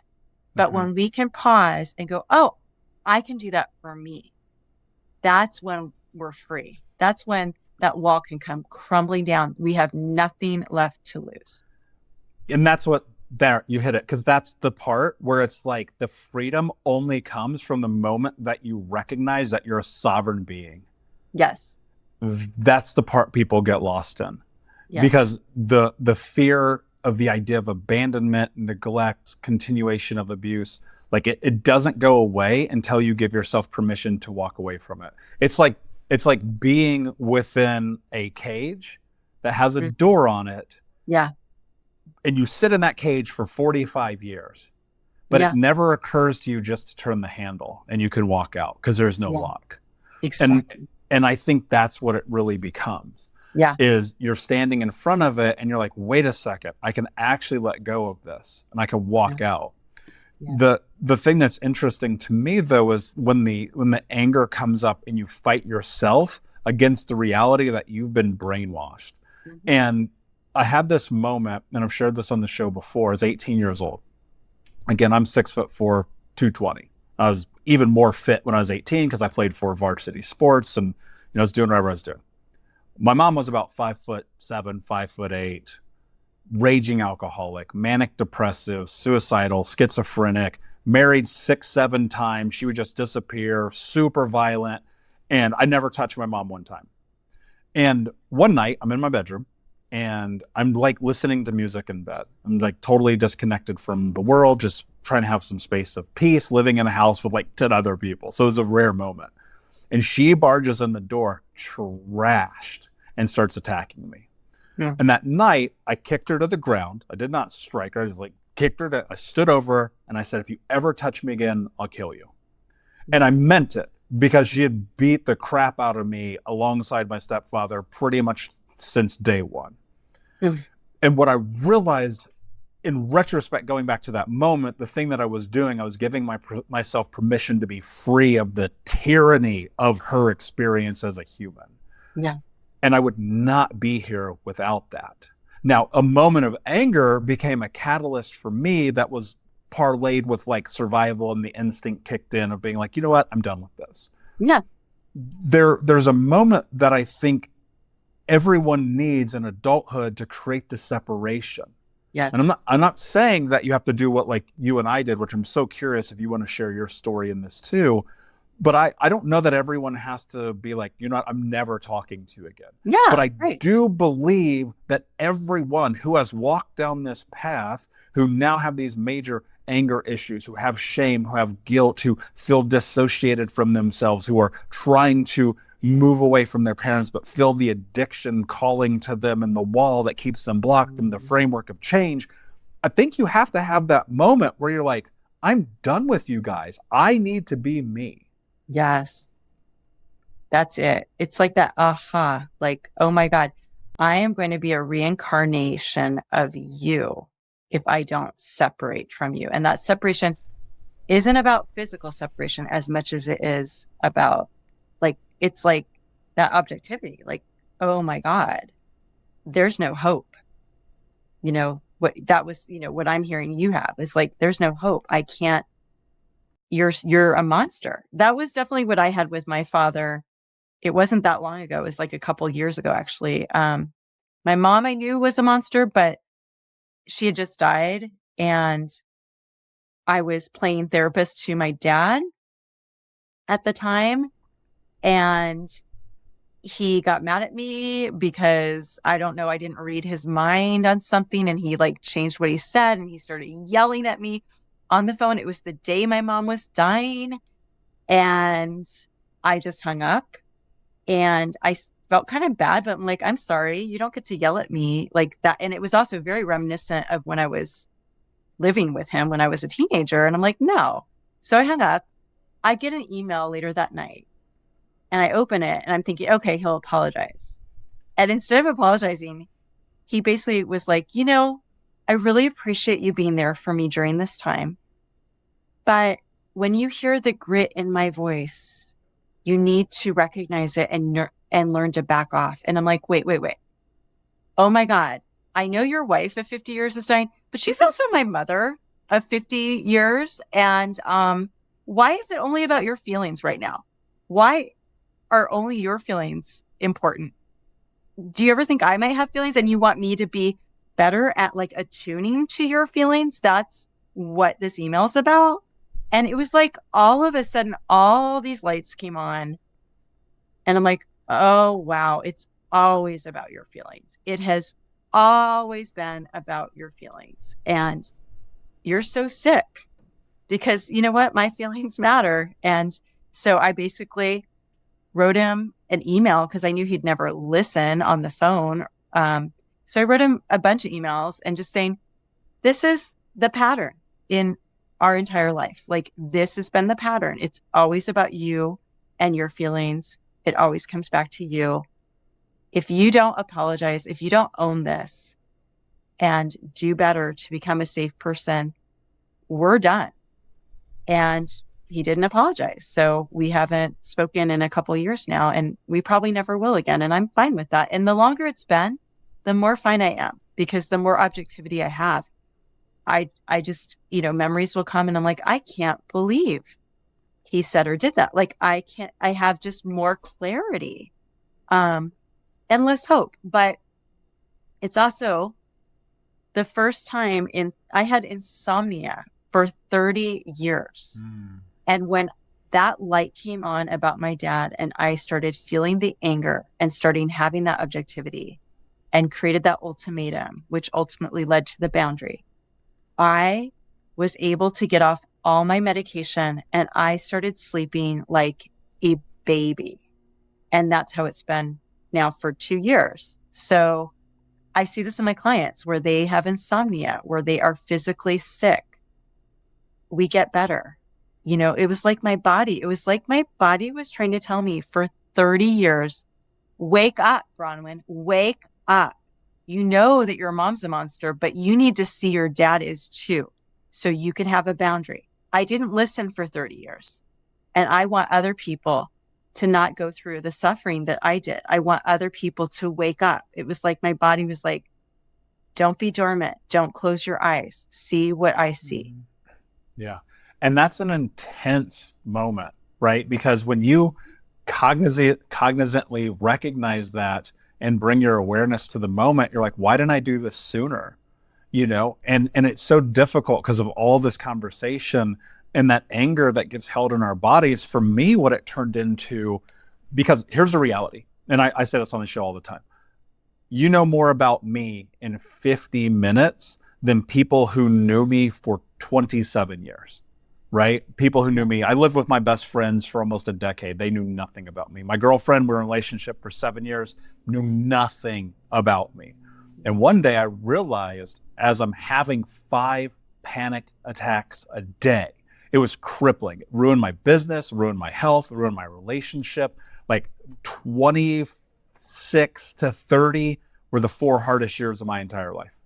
But Mm-hmm. when we can pause and go, oh, I can do that for me. That's when we're free. That's when that wall can come crumbling down. We have nothing left to lose. And that's what, there, you hit it. Because that's the part where it's like the freedom only comes from the moment that you recognize that you're a sovereign being. Yes. That's the part people get lost in. Yes. Because the fear of the idea of abandonment, neglect, continuation of abuse, like it doesn't go away until you give yourself permission to walk away from it. It's like being within a cage that has a door on it. Yeah. And you sit in that cage for 45 years, but it never occurs to you just to turn the handle and you can walk out because there's no lock. Exactly. And I think that's what it really becomes. Yeah. Is you're standing in front of it and you're like, wait a second, I can actually let go of this and I can walk out. Yeah. The thing that's interesting to me though is when the anger comes up and you fight yourself against the reality that you've been brainwashed. Mm-hmm. And I had this moment, and I've shared this on the show before, I was 18 years old. Again, I'm 6'4", 220. I was even more fit when I was 18 because I played 4 varsity sports and I was doing whatever I was doing. My mom was about 5'7", 5'8", raging alcoholic, manic depressive, suicidal, schizophrenic, married 6, 7 times. She would just disappear, super violent. And I never touched my mom one time. And one night I'm in my bedroom and I'm like listening to music in bed. I'm like totally disconnected from the world, just trying to have some space of peace, living in a house with like 10 other people. So it was a rare moment. And she barges in the door, trashed, and starts attacking me. Yeah. And that night, I kicked her to the ground. I did not strike her. I just like kicked her. I stood over her and I said, if you ever touch me again, I'll kill you. And I meant it because she had beat the crap out of me alongside my stepfather pretty much since day one. And what I realized in retrospect, going back to that moment, the thing that I was doing, I was giving myself permission to be free of the tyranny of her experience as a human. Yeah. And I would not be here without that. Now, a moment of anger became a catalyst for me that was parlayed with like survival, and the instinct kicked in of being like, you know what, I'm done with this. Yeah. There's a moment that I think everyone needs in adulthood to create the separation. Yeah. And I'm not saying that you have to do what like you and I did, which I'm so curious if you want to share your story in this too. But I don't know that everyone has to be like, you know what, I'm never talking to you again. Yeah. But I right. do believe that everyone who has walked down this path, who now have these major anger issues, who have shame, who have guilt, who feel dissociated from themselves, who are trying to move away from their parents, but feel the addiction calling to them and the wall that keeps them blocked from the framework of change. I think you have to have that moment where you're like, I'm done with you guys. I need to be me. Yes. That's it. It's like that aha, like, oh my God, I am going to be a reincarnation of you if I don't separate from you. And that separation isn't about physical separation as much as it is about like, it's like that objectivity, like, oh my God, there's no hope. You know, what that was, you know, what I'm hearing you have is like, there's no hope. I can't, you're a monster. That was definitely what I had with my father. It wasn't that long ago. It was like a couple years ago, actually. My mom I knew was a monster, but she had just died. And I was playing therapist to my dad at the time. And he got mad at me because I don't know, I didn't read his mind on something. And he like changed what he said and he started yelling at me on the phone. It was the day my mom was dying. And I just hung up and I felt kind of bad, but I'm like, I'm sorry, you don't get to yell at me like that. And it was also very reminiscent of when I was living with him when I was a teenager. And I'm like, no. So I hung up. I get an email later that night and I open it and I'm thinking, okay, he'll apologize. And instead of apologizing, he basically was like, you know, I really appreciate you being there for me during this time. But when you hear the grit in my voice, you need to recognize it and learn to back off. And I'm like, wait. Oh my God. I know your wife of 50 years is dying, but she's also my mother of 50 years. And why is it only about your feelings right now? Why are only your feelings important? Do you ever think I might have feelings and you want me to be better at like attuning to your feelings? That's what this email is about. And it was like all of a sudden, all these lights came on. And I'm like, oh, wow, it's always about your feelings. It has always been about your feelings. And you're so sick because you know what? My feelings matter. And so I basically wrote him an email because I knew he'd never listen on the phone. So I wrote him a bunch of emails and just saying, this is the pattern in our entire life. Like this has been the pattern. It's always about you and your feelings. It always comes back to you. If you don't apologize, if you don't own this and do better to become a safe person, we're done. And he didn't apologize. So we haven't spoken in a couple of years now, and we probably never will again. And I'm fine with that. And the longer it's been, the more fine I am because the more objectivity I have. I just, you know, memories will come and I'm like, I can't believe he said or did that. Like I have just more clarity. And endless hope. But it's also the first time I had insomnia for 30 years. And when that light came on about my dad and I started feeling the anger and starting having that objectivity and created that ultimatum, which ultimately led to the boundary, I was able to get off all my medication and I started sleeping like a baby. And that's how it's been now for 2 years. So I see this in my clients where they have insomnia, where they are physically sick. We get better. It was like my body was trying to tell me for 30 years, wake up, Bronwyn, wake up. You know that your mom's a monster, but you need to see your dad is too, so you can have a boundary. I didn't listen for 30 years. And I want other people to not go through the suffering that I did. I want other people to wake up. It was like my body was like, don't be dormant. Don't close your eyes. See what I see. Yeah. And that's an intense moment, right? Because when you cognizantly recognize that and bring your awareness to the moment, you're like, why didn't I do this sooner? And it's so difficult because of all this conversation and that anger that gets held in our bodies. For me, what it turned into, because here's the reality, and I say this on the show all the time. You know more about me in 50 minutes than people who knew me for 27 years, right? People who knew me. I lived with my best friends for almost a decade. They knew nothing about me. My girlfriend, we were in a relationship for 7 years, knew nothing about me. And one day I realized, as I'm having 5 panic attacks a day, it was crippling. It ruined my business, ruined my health, ruined my relationship. Like 26 to 30 were the 4 hardest years of my entire life,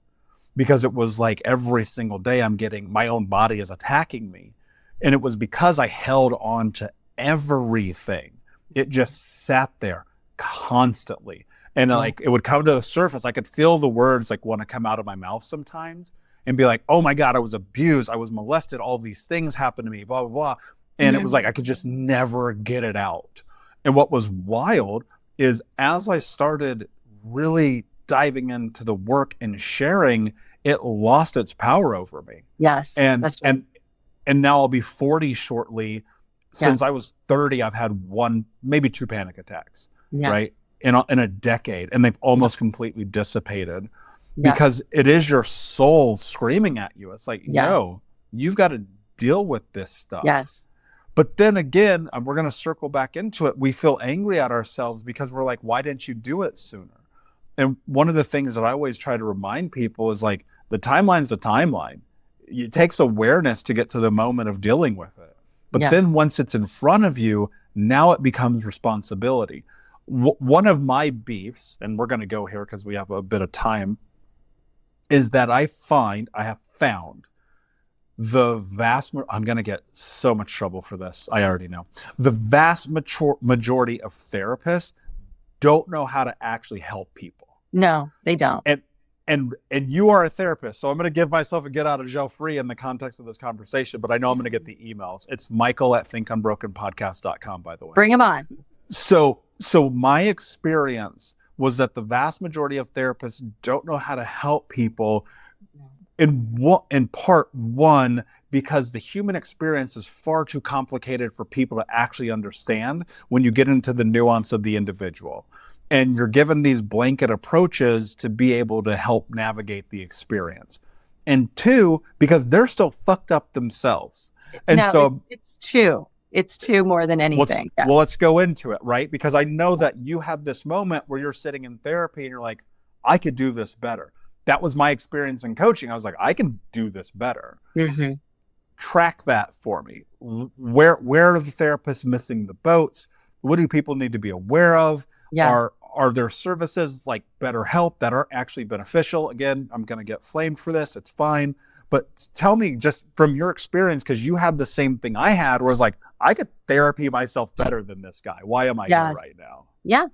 because it was like every single day I'm getting, my own body is attacking me. And it was because I held on to everything. It just sat there constantly. And like, it would come to the surface. I could feel the words like want to come out of my mouth sometimes and be like, oh my God, I was abused. I was molested. All these things happened to me, blah, blah, blah. And it was like, I could just never get it out. And what was wild is, as I started really diving into the work and sharing, it lost its power over me. Yes. And now I'll be 40 shortly. Since I was 30, I've had 1, maybe 2 panic attacks, right? In a decade. And they've almost completely dissipated. Because it is your soul screaming at you. It's like, no, you've got to deal with this stuff. Yes. But then again, we're going to circle back into it. We feel angry at ourselves because we're like, why didn't you do it sooner? And one of the things that I always try to remind people is like, the timeline's the timeline. It takes awareness to get to the moment of dealing with it. But then once it's in front of you, now it becomes responsibility. One of my beefs, and we're going to go here because we have a bit of time, is that I have found I'm going to get so much trouble for this. I already know. The vast majority of therapists don't know how to actually help people. No, they don't. And you are a therapist, so I'm going to give myself a get out of jail free in the context of this conversation, but I know I'm going to get the emails. It's michael@thinkunbrokenpodcast.com, by the way. Bring them on. So my experience was that the vast majority of therapists don't know how to help people, in part one, because the human experience is far too complicated for people to actually understand when you get into the nuance of the individual. And you're given these blanket approaches to be able to help navigate the experience. And 2, because they're still fucked up themselves. And it's 2. It's 2 more than anything. Well, let's go into it, right? Because I know that you have this moment where you're sitting in therapy and you're like, I could do this better. That was my experience in coaching. I was like, I can do this better. Mm-hmm. Track that for me. Where are the therapists missing the boats? What do people need to be aware of? Are there services like BetterHelp that aren't actually beneficial? Again, I'm going to get flamed for this. It's fine. But tell me, just from your experience, because you had the same thing I had, where it's like, I could therapy myself better than this guy. Why am I here right now? Yeah.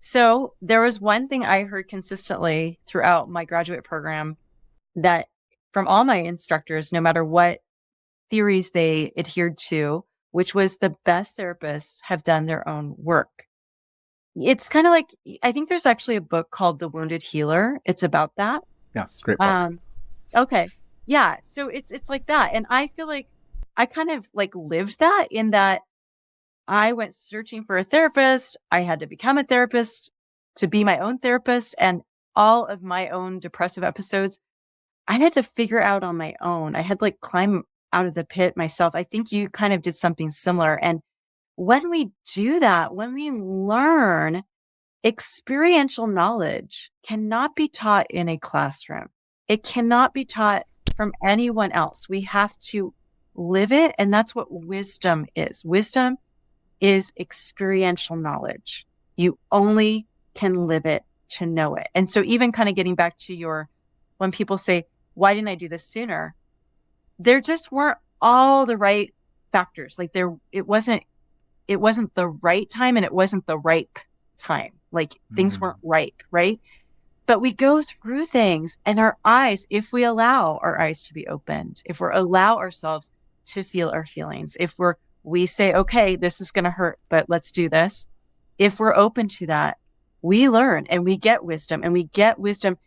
So there was one thing I heard consistently throughout my graduate program, that from all my instructors, no matter what theories they adhered to, which was the best therapists have done their own work. it's kind of like, I think there's actually a book called The Wounded Healer. It's about that. Yes, great book. Okay. Yeah. So it's like that. And I feel like I kind of like lived that, in that I went searching for a therapist. I had to become a therapist to be my own therapist. And all of my own depressive episodes, I had to figure out on my own. I had to like climb out of the pit myself. I think you kind of did something similar. And when we do that, when we learn, experiential knowledge cannot be taught in a classroom. It cannot be taught from anyone else. We have to live it. And that's what wisdom is. Wisdom is experiential knowledge. You only can live it to know it. And so even kind of getting back to when people say, why didn't I do this sooner? There just weren't all the right factors. Like it wasn't the right time, and it wasn't the right time. Like things weren't ripe, right? But we go through things, and our eyes, if we allow our eyes to be opened, if we allow ourselves to feel our feelings, if we say, okay, this is going to hurt, but let's do this. If we're open to that, we learn and we get wisdom, and we get wisdom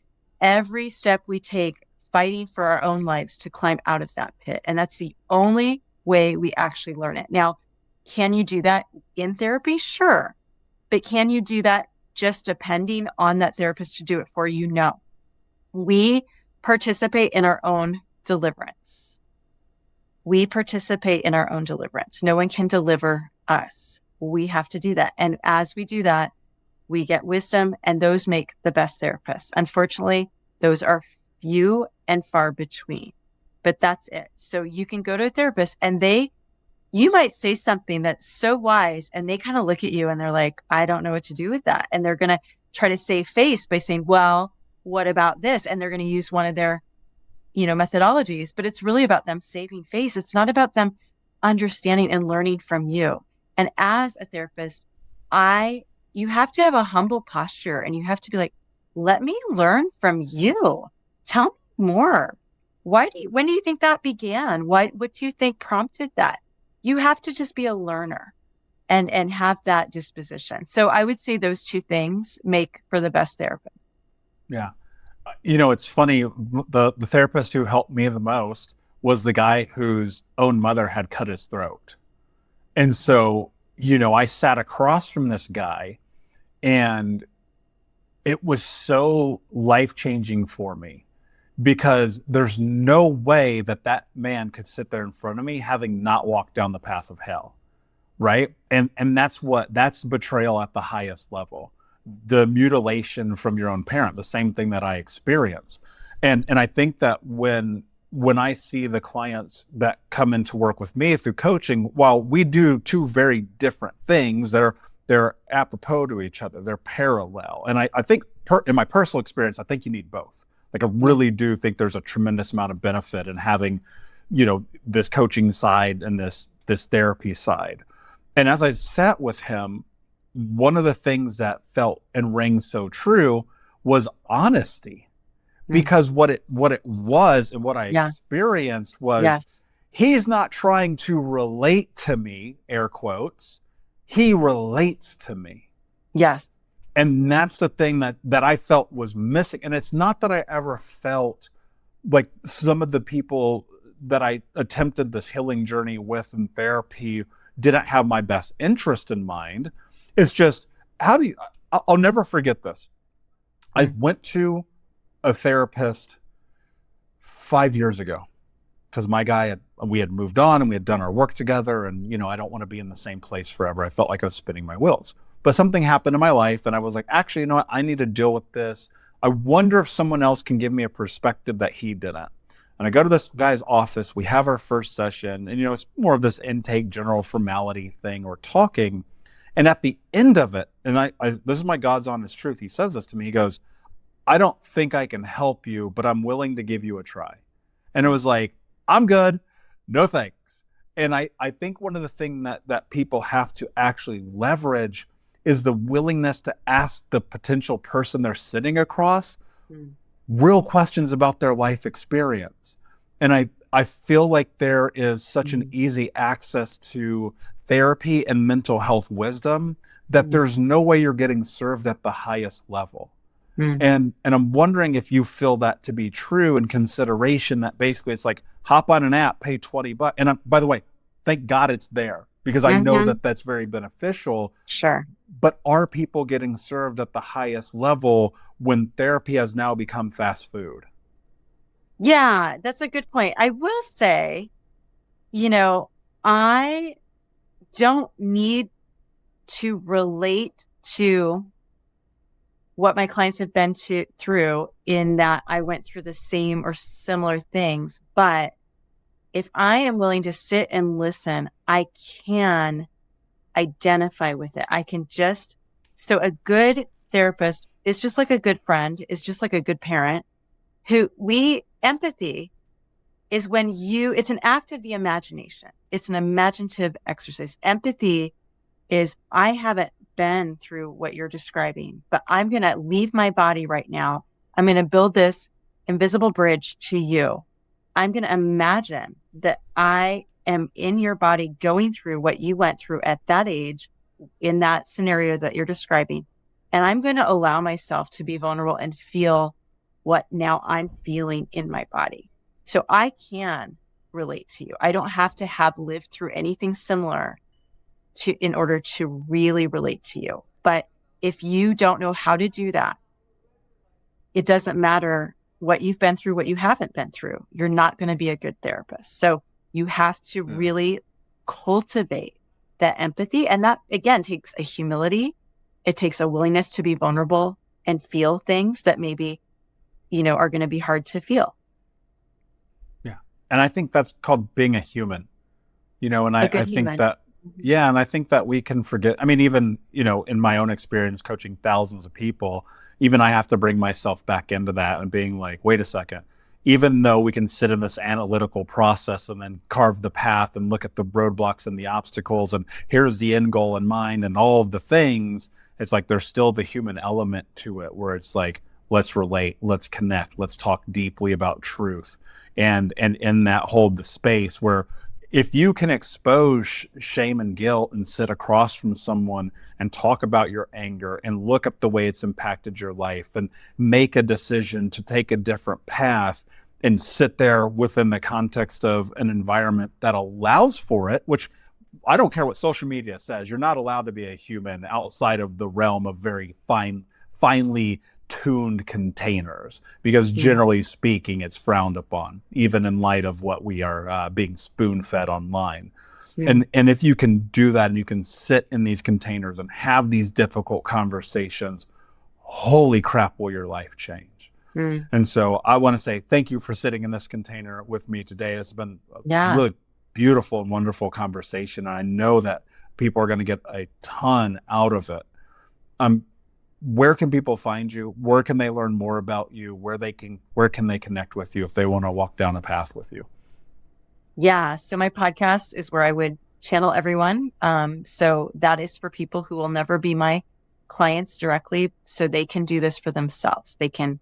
every step we take, fighting for our own lives to climb out of that pit. And that's the only way we actually learn it. Now, can you do that in therapy? Sure. But can you do that just depending on that therapist to do it for you? No. We participate in our own deliverance. We participate in our own deliverance. No one can deliver us. We have to do that. And as we do that, we get wisdom, and those make the best therapists. Unfortunately, those are few and far between, but that's it. So you can go to a therapist, and you might say something that's so wise, and they kind of look at you and they're like, I don't know what to do with that. And they're going to try to save face by saying, well, what about this? And they're going to use one of their, methodologies, but it's really about them saving face. It's not about them understanding and learning from you. And as a therapist, you have to have a humble posture, and you have to be like, let me learn from you. Tell me more. When do you think that began? What do you think prompted that? You have to just be a learner and have that disposition. So I would say those two things make for the best therapist. Yeah. It's funny. The therapist who helped me the most was the guy whose own mother had cut his throat. And so, I sat across from this guy, and it was so life-changing for me, because there's no way that man could sit there in front of me having not walked down the path of hell. Right. And that's betrayal at the highest level. The mutilation from your own parent, the same thing that I experience. And I think that when I see the clients that come in to work with me through coaching, while we do two very different things, they're apropos to each other, they're parallel. And I think in my personal experience, I think you need both. Like, I really do think there's a tremendous amount of benefit in having, this coaching side and this therapy side. And as I sat with him, one of the things that felt and rang so true was honesty. Because what it was, and what I experienced was, he's not trying to relate to me, air quotes. He relates to me. Yes. And that's the thing that I felt was missing. And it's not that I ever felt like some of the people that I attempted this healing journey with in therapy didn't have my best interest in mind. It's just, I'll never forget this. I went to a therapist 5 years ago, because my guy we had moved on, and we had done our work together, and I don't want to be in the same place forever. I felt like I was spinning my wheels. But something happened in my life, and I was like, actually, you know what? I need to deal with this. I wonder if someone else can give me a perspective that he didn't. And I go to this guy's office. We have our first session, and it's more of this intake, general formality thing. We're talking, and at the end of it, and I this is my God's honest truth. He says this to me. He goes, I don't think I can help you, but I'm willing to give you a try. And it was like, I'm good. No thanks. And I think one of the things that people have to actually leverage is the willingness to ask the potential person they're sitting across real questions about their life experience. And I feel like there is such an easy access to therapy and mental health wisdom that there's no way you're getting served at the highest level. Mm. And I'm wondering if you feel that to be true in consideration that basically it's like hop on an app, pay $20. And by the way, thank God it's there because I know that that's very beneficial. Sure. But are people getting served at the highest level when therapy has now become fast food? Yeah, that's a good point. I will say, I don't need to relate to what my clients have been through in that I went through the same or similar things. But if I am willing to sit and listen, I can identify with it. So a good therapist is just like a good friend, is just like a good parent empathy is when it's an act of the imagination. It's an imaginative exercise. Empathy is, I haven't been through what you're describing, but I'm going to leave my body right now. I'm going to build this invisible bridge to you. I'm going to imagine that I am in your body going through what you went through at that age in that scenario that you're describing. And I'm going to allow myself to be vulnerable and feel what now I'm feeling in my body. So I can relate to you. I don't have to have lived through anything similar in order to really relate to you. But if you don't know how to do that, it doesn't matter what you've been through, what you haven't been through. You're not going to be a good therapist. So you have to really cultivate that empathy. And that, again, takes a humility. It takes a willingness to be vulnerable and feel things that maybe, are going to be hard to feel. Yeah. And I think that's called being a human, and I think that, and I think that we can forget. I mean, even, in my own experience coaching thousands of people, even I have to bring myself back into that and being like, wait a second, even though we can sit in this analytical process and then carve the path and look at the roadblocks and the obstacles and here's the end goal in mind and all of the things, it's like there's still the human element to it where it's like, let's relate, let's connect, let's talk deeply about truth. And in that, hold the space where if you can expose shame and guilt and sit across from someone and talk about your anger and look up the way it's impacted your life and make a decision to take a different path and sit there within the context of an environment that allows for it, which I don't care what social media says, you're not allowed to be a human outside of the realm of very finely tuned containers, because generally speaking, it's frowned upon, even in light of what we are being spoon-fed online. And if you can do that and you can sit in these containers and have these difficult conversations, holy crap, will your life change. And so I want to say thank you for sitting in this container with me today. It's been a really beautiful and wonderful conversation. And I know that people are going to get a ton out of it. Where can people find you? Where can they learn more about you? Where can they connect with you if they want to walk down a path with you? Yeah. So my podcast is where I would channel everyone. So that is for people who will never be my clients directly. So they can do this for themselves. They can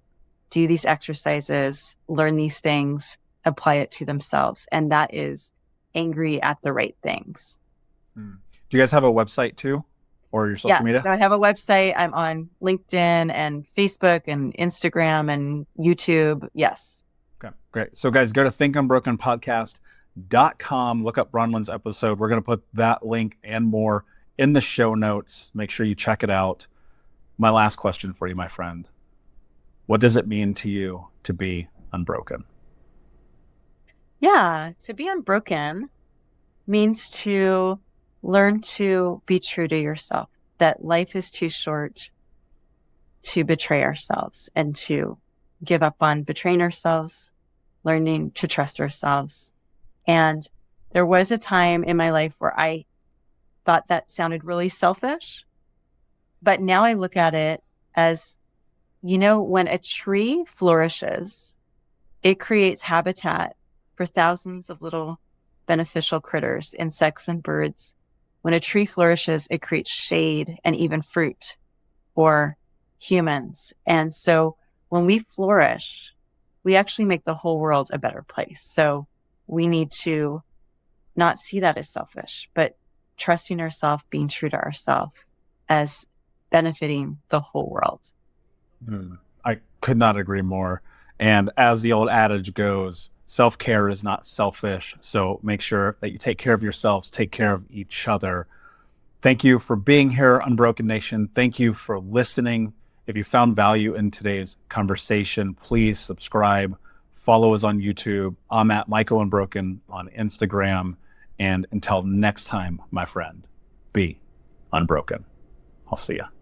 do these exercises, learn these things, apply it to themselves. And that is Angry at the Right Things. Do you guys have a website too? Or your social media? So I have a website. I'm on LinkedIn and Facebook and Instagram and YouTube. Yes. Okay, great. So guys, go to thinkunbrokenpodcast.com. Look up Bronwyn's episode. We're going to put that link and more in the show notes. Make sure you check it out. My last question for you, my friend. What does it mean to you to be unbroken? Yeah, to be unbroken means to learn to be true to yourself, that life is too short to betray ourselves and to give up on betraying ourselves, learning to trust ourselves. And there was a time in my life where I thought that sounded really selfish, but now I look at it as, when a tree flourishes, it creates habitat for thousands of little beneficial critters, insects and birds. When a tree flourishes, it creates shade and even fruit for humans. And so when we flourish, we actually make the whole world a better place. So we need to not see that as selfish, but trusting ourselves, being true to ourselves as benefiting the whole world. I could not agree more. And as the old adage goes, self-care is not selfish. So make sure that you take care of yourselves, take care of each other. Thank you for being here, Unbroken Nation. Thank you for listening. If you found value in today's conversation, please subscribe, follow us on YouTube. I'm at Michael Unbroken on Instagram. And until next time, my friend, be unbroken. I'll see you.